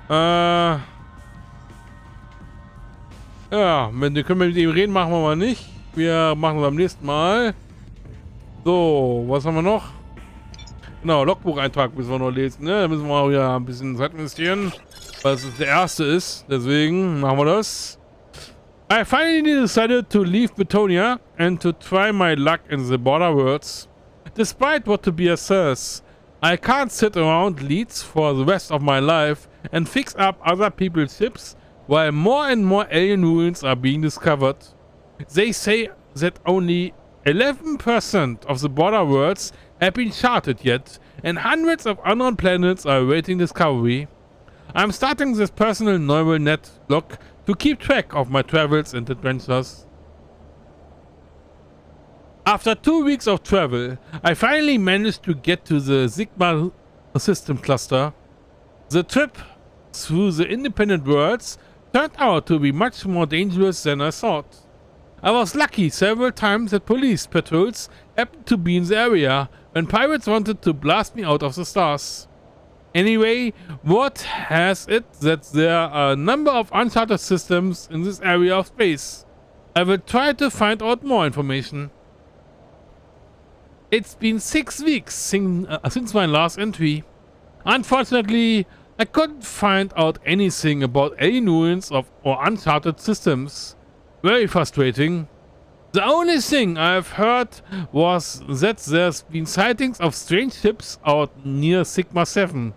Ja, wenn wir können mit ihm reden, machen wir mal nicht. Wir machen es beim nächsten Mal. So, was haben wir noch? Genau, Logbucheintrag müssen wir noch lesen, ne? Da müssen wir auch wieder ein bisschen Zeit investieren, weil es der erste ist. Deswegen machen wir das. I finally decided to leave Betonia and to try my luck in the border worlds. Despite what Tobias says, I can't sit around Leeds for the rest of my life and fix up other people's ships while more and more alien ruins are being discovered. They say that only 11% of the border worlds have been charted yet, and hundreds of unknown planets are awaiting discovery. I'm starting this personal neural net log to keep track of my travels and adventures. After 2 weeks of travel, I finally managed to get to the Sigma system cluster. The trip through the independent worlds turned out to be much more dangerous than I thought. I was lucky several times that police patrols happened to be in the area when pirates wanted to blast me out of the stars. Anyway, what has it that there are a number of uncharted systems in this area of space? I will try to find out more information. It's been 6 weeks since my last entry. Unfortunately, I couldn't find out anything about alien ruins or uncharted systems. Very frustrating. The only thing I've heard was that there's been sightings of strange ships out near Sigma 17.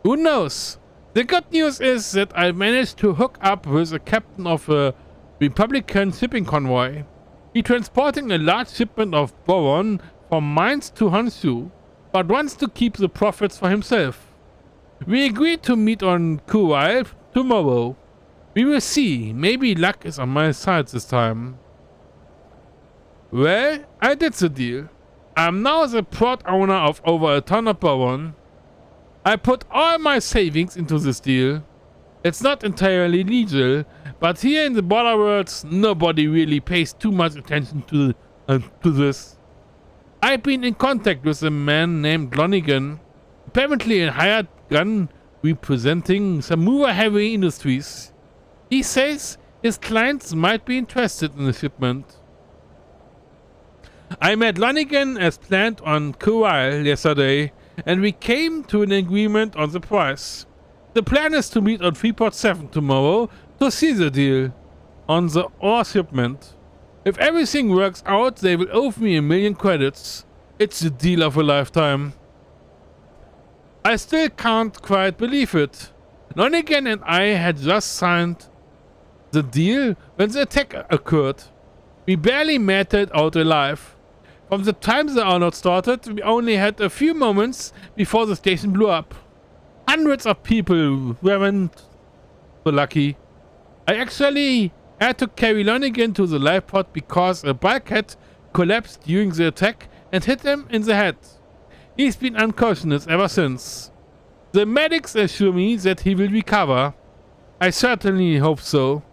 Who knows? The good news is that I managed to hook up with a captain of a Republican shipping convoy. He's transporting a large shipment of boron from mines to Honshu, but wants to keep the profits for himself. We agreed to meet on Kuwait tomorrow. We will see. Maybe luck is on my side this time. Well, I did the deal. I'm now the proud owner of over a ton of boron. I put all my savings into this deal. It's not entirely legal, but here in the border worlds, nobody really pays too much attention to this. I've been in contact with a man named Glonigan, apparently a hired gun representing Samura Heavy Industries. He says his clients might be interested in the shipment. I met Glonigan as planned on Kauai yesterday, and we came to an agreement on the price. The plan is to meet on Freeport 7 tomorrow to see the deal on the ore shipment. If everything works out, they will owe me 1 million credits. It's the deal of a lifetime. I still can't quite believe it. Glonigan and I had just signed the deal when the attack occurred. We barely made it out alive. From the time the Jahrhundert started, we only had a few moments before the station blew up. Hundreds of people weren't so lucky. I actually had to carry Glonigan to the life pod because a bulkhead collapsed during the attack and hit him in the head. He's been unconscious ever since. The medics assure me that he will recover. I certainly hope so.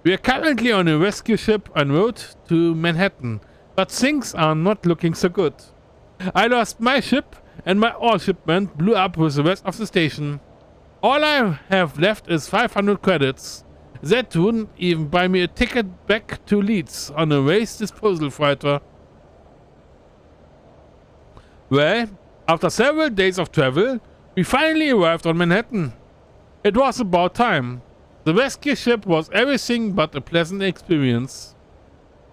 We are currently on a rescue ship en route to Manhattan, but things are not looking so good. I lost my ship and my ore shipment blew up with the rest of the station. All I have left is 500 credits. That wouldn't even buy me a ticket back to Leeds on a waste disposal freighter. Well, after several days of travel, we finally arrived on Manhattan. It was about time. The rescue ship was everything but a pleasant experience.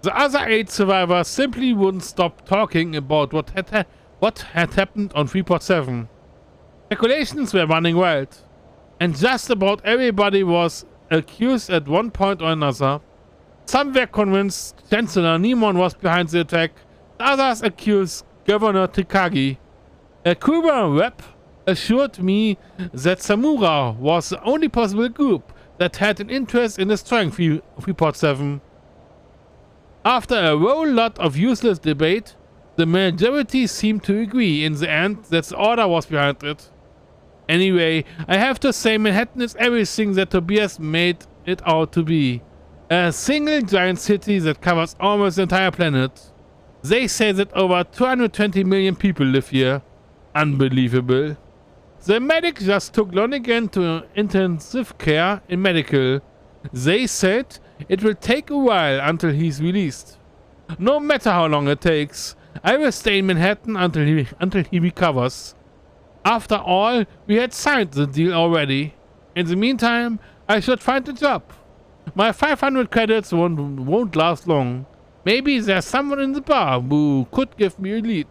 The other 8 survivors simply wouldn't stop talking about what had happened on Freeport 7. Speculations were running wild, and just about everybody was accused at one point or another. Some were convinced Chancellor Neiman was behind the attack, others accused Governor Takagi. A Cuban rep assured me that Samura was the only possible group that had an interest in destroying Freeport 7. After a whole lot of useless debate, the majority seemed to agree in the end that the order was behind it. Anyway, I have to say Manhattan is everything that Tobias made it out to be. A single giant city that covers almost the entire planet. They say that over 220 million people live here. Unbelievable. The medic just took Lonigan to intensive care in medical. They said it will take a while until he's released. No matter how long it takes, I will stay in Manhattan until he recovers. After all, we had signed the deal already. In the meantime, I should find a job. My 500 credits won't last long. Maybe there's someone in the bar who could give me a lead.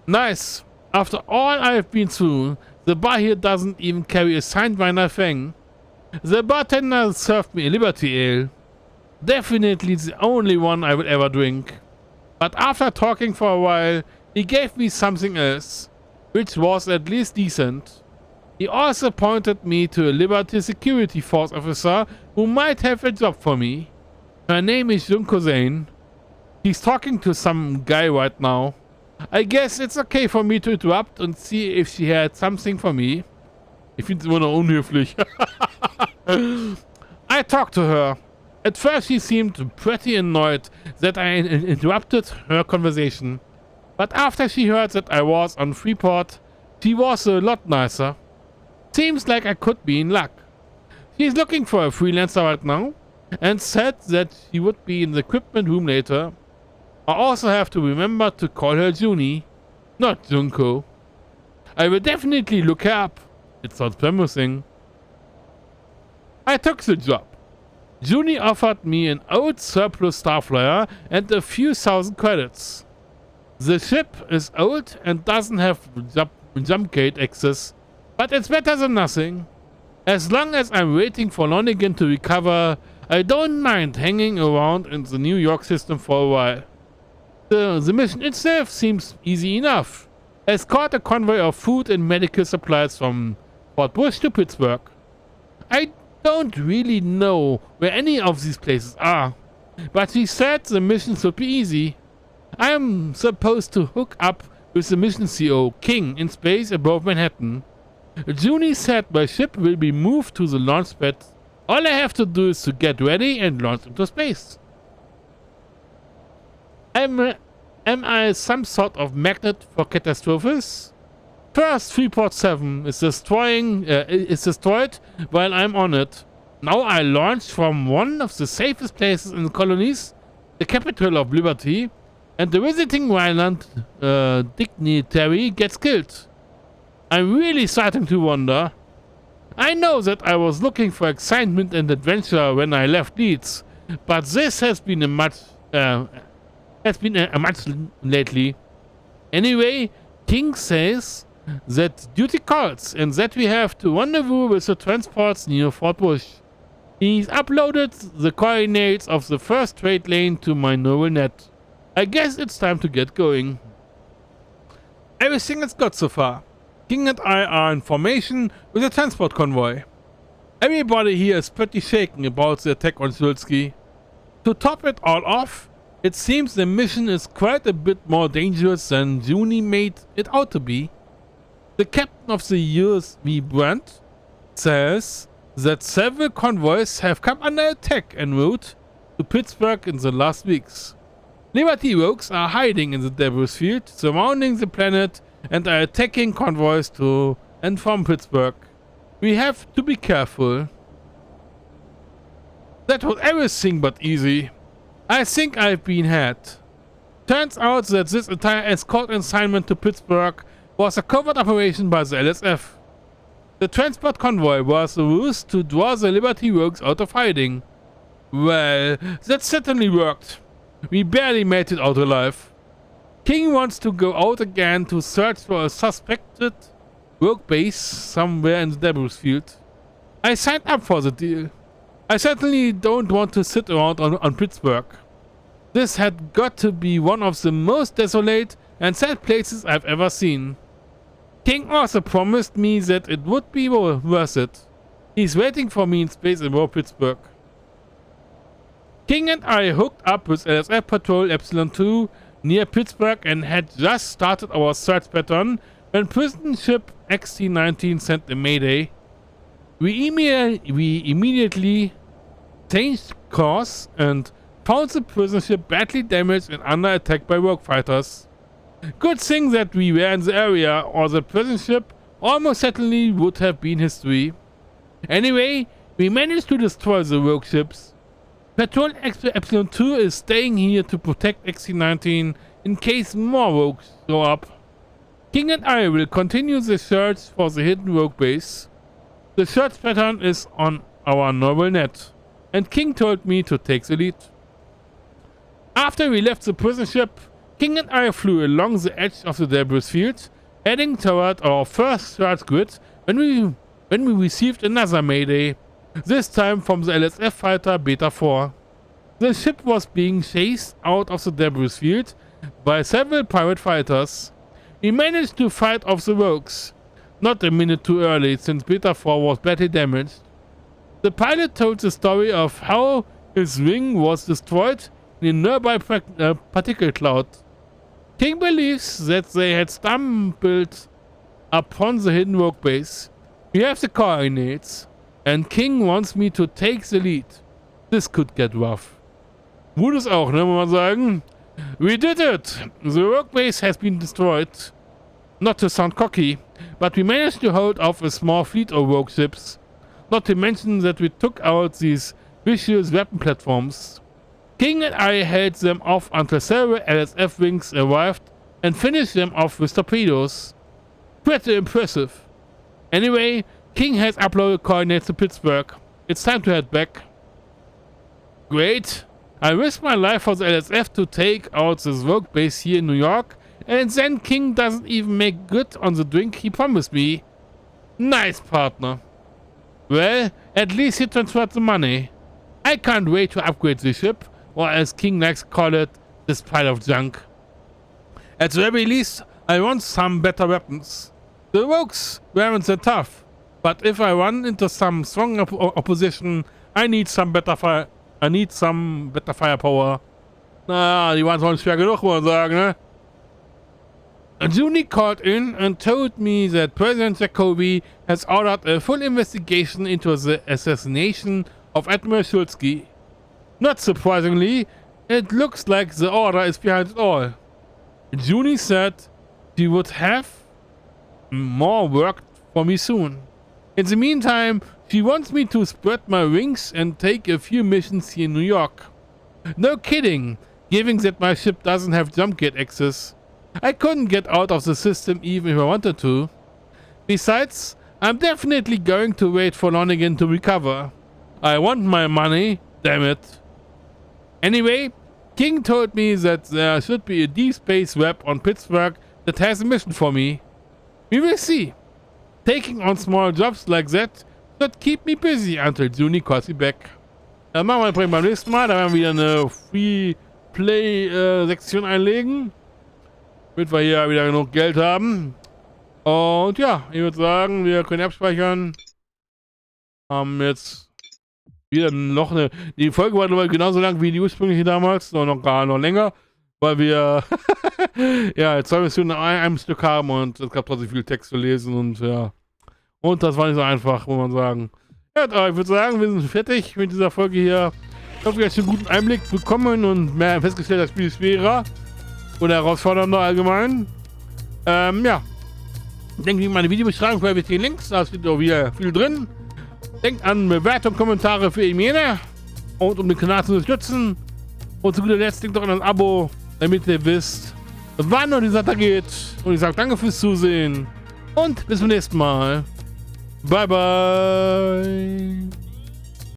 Nice. After all I've been through, the bar here doesn't even carry a signed vinyl thing. The bartender served me a Liberty Ale. Definitely the only one I will ever drink. But after talking for a while, he gave me something else, which was at least decent. He also pointed me to a Liberty Security Force officer who might have a job for me. Her name is Junko Zane. He's talking to some guy right now. I guess it's okay for me to interrupt and see if she had something for me. Ich finde es immer noch unhöflich. I talked to her. At first she seemed pretty annoyed that I interrupted her conversation. But after she heard that I was on Freeport, she was a lot nicer. Seems like I could be in luck. She's looking for a freelancer right now and said that she would be in the equipment room later. I also have to remember to call her Junie, not Junko. I will definitely look her up. It sounds promising. I took the job. Junie offered me an old surplus Starflyer and a few thousand credits. The ship is old and doesn't have jump gate access, but it's better than nothing. As long as I'm waiting for Lonigan to recover, I don't mind hanging around in the New York system for a while. The mission itself seems easy enough. Escort a convoy of food and medical supplies from Fort Bush to Pittsburgh. I don't really know where any of these places are, but he said the mission should be easy. I'm supposed to hook up with the mission CO, King, in space above Manhattan. Junie said my ship will be moved to the launch pad. All I have to do is to get ready and launch into space. Am I some sort of magnet for catastrophes? First, Freeport 7 is destroyed while I'm on it. Now I launch from one of the safest places in the colonies, the capital of Liberty, and the visiting Ryland dignitary gets killed. I'm really starting to wonder. I know that I was looking for excitement and adventure when I left Leeds, but this has been a much lately. Anyway, King says that duty calls and that we have to rendezvous with the transports near Fort Bush. He's uploaded the coordinates of the first trade lane to my neural net. I guess it's time to get going. Everything is good so far. King and I are in formation with a transport convoy. Everybody here is pretty shaken about the attack on Shulsky. To top it all off, it seems the mission is quite a bit more dangerous than Junie made it out to be. The captain of the USV Brent says that several convoys have come under attack en route to Pittsburgh in the last weeks. Liberty rogues are hiding in the debris field surrounding the planet and are attacking convoys to and from Pittsburgh. We have to be careful. That was everything but easy. I think I've been had. Turns out that this entire escort assignment to Pittsburgh was a covert operation by the LSF. The transport convoy was a ruse to draw the Liberty Rogues out of hiding. Well, that certainly worked. We barely made it out alive. King wants to go out again to search for a suspected rogue base somewhere in the debris field. I signed up for the deal. I certainly don't want to sit around on Pittsburgh. This had got to be one of the most desolate and sad places I've ever seen. King also promised me that it would be worth it. He's waiting for me in space above Pittsburgh. King and I hooked up with LSF Patrol Epsilon 2 near Pittsburgh and had just started our search pattern when prison ship XT-19 sent a mayday. We immediately changed course and found the prison ship badly damaged and under attack by rogue fighters. Good thing that we were in the area, or the prison ship almost certainly would have been history. Anyway, we managed to destroy the rogue ships. Patrol Epsilon 2 is staying here to protect XT-19 in case more rogues show up. King and I will continue the search for the hidden rogue base. The search pattern is on our novel net, and King told me to take the lead. After we left the prison ship, King and I flew along the edge of the debris field, heading toward our first search grid when we received another mayday, this time from the LSF fighter Beta 4. The ship was being chased out of the debris field by several pirate fighters. We managed to fight off the rogues, not a minute too early since Beta 4 was badly damaged. The pilot told the story of how his wing was destroyed in a nearby particle cloud. King believes that they had stumbled upon the hidden rogue base. We have the coordinates, and King wants me to take the lead. This could get rough. Mut ist auch, ne, muss man sagen. We did it! The rogue base has been destroyed. Not to sound cocky, but we managed to hold off a small fleet of rogue ships. Not to mention that we took out these vicious weapon platforms. King and I held them off until several LSF wings arrived and finished them off with torpedoes. Pretty impressive. Anyway, King has uploaded coordinates to Pittsburgh. It's time to head back. Great. I risked my life for the LSF to take out this rogue base here in New York, and then King doesn't even make good on the drink he promised me. Nice, partner. Well, at least he transferred the money. I can't wait to upgrade the ship, or as King likes to call it, this pile of junk. At the very least, I want some better weapons. The rogues weren't that tough, but if I run into some strong opposition, I need some better firepower. Na, die waren schon schwer genug, muss man sagen, ne? Junie called in and told me that President Jacoby has ordered a full investigation into the assassination of Admiral Schultzky. Not surprisingly, it looks like the order is behind it all. Junie said she would have more work for me soon. In the meantime, she wants me to spread my wings and take a few missions here in New York. No kidding, given that my ship doesn't have jump gate access. I couldn't get out of the system even if I wanted to. Besides, I'm definitely going to wait for Lonigan to recover. I want my money, damn it. Anyway, King told me that there should be a deep space web on Pittsburgh that has a mission for me. We will see. Taking on small jobs like that should keep me busy until Junie calls me back. Dann machen wir beim nächsten Mal. Da werden wir wieder eine Free-Play-Sektion einlegen. Damit wir hier wieder genug Geld haben. Und ja, ich würde sagen, wir können abspeichern. Haben jetzt wieder noch eine... Die Folge war nur genauso lang wie die ursprüngliche damals. Noch länger. Weil wir ja 2 Missionen in einem Stück haben und es gab trotzdem viel Text zu lesen und ja. Und das war nicht so einfach, muss man sagen. Ja, aber ich würde sagen, wir sind fertig mit dieser Folge hier. Ich hoffe, ihr habt einen guten Einblick bekommen und mehr festgestellt, das Spiel ist schwerer oder herausfordernder allgemein. Ja. Denkt wie meine Videobeschreibung für wichtigen Links, da steht auch wieder viel drin. Denkt an Bewertung, Kommentare für Äonen. Und um den Kanal zu unterstützen. Und zu guter Letzt klickt doch an ein Abo, damit ihr wisst, wann noch die Sache geht. Und ich sage danke fürs Zusehen. Und bis zum nächsten Mal. Bye, bye.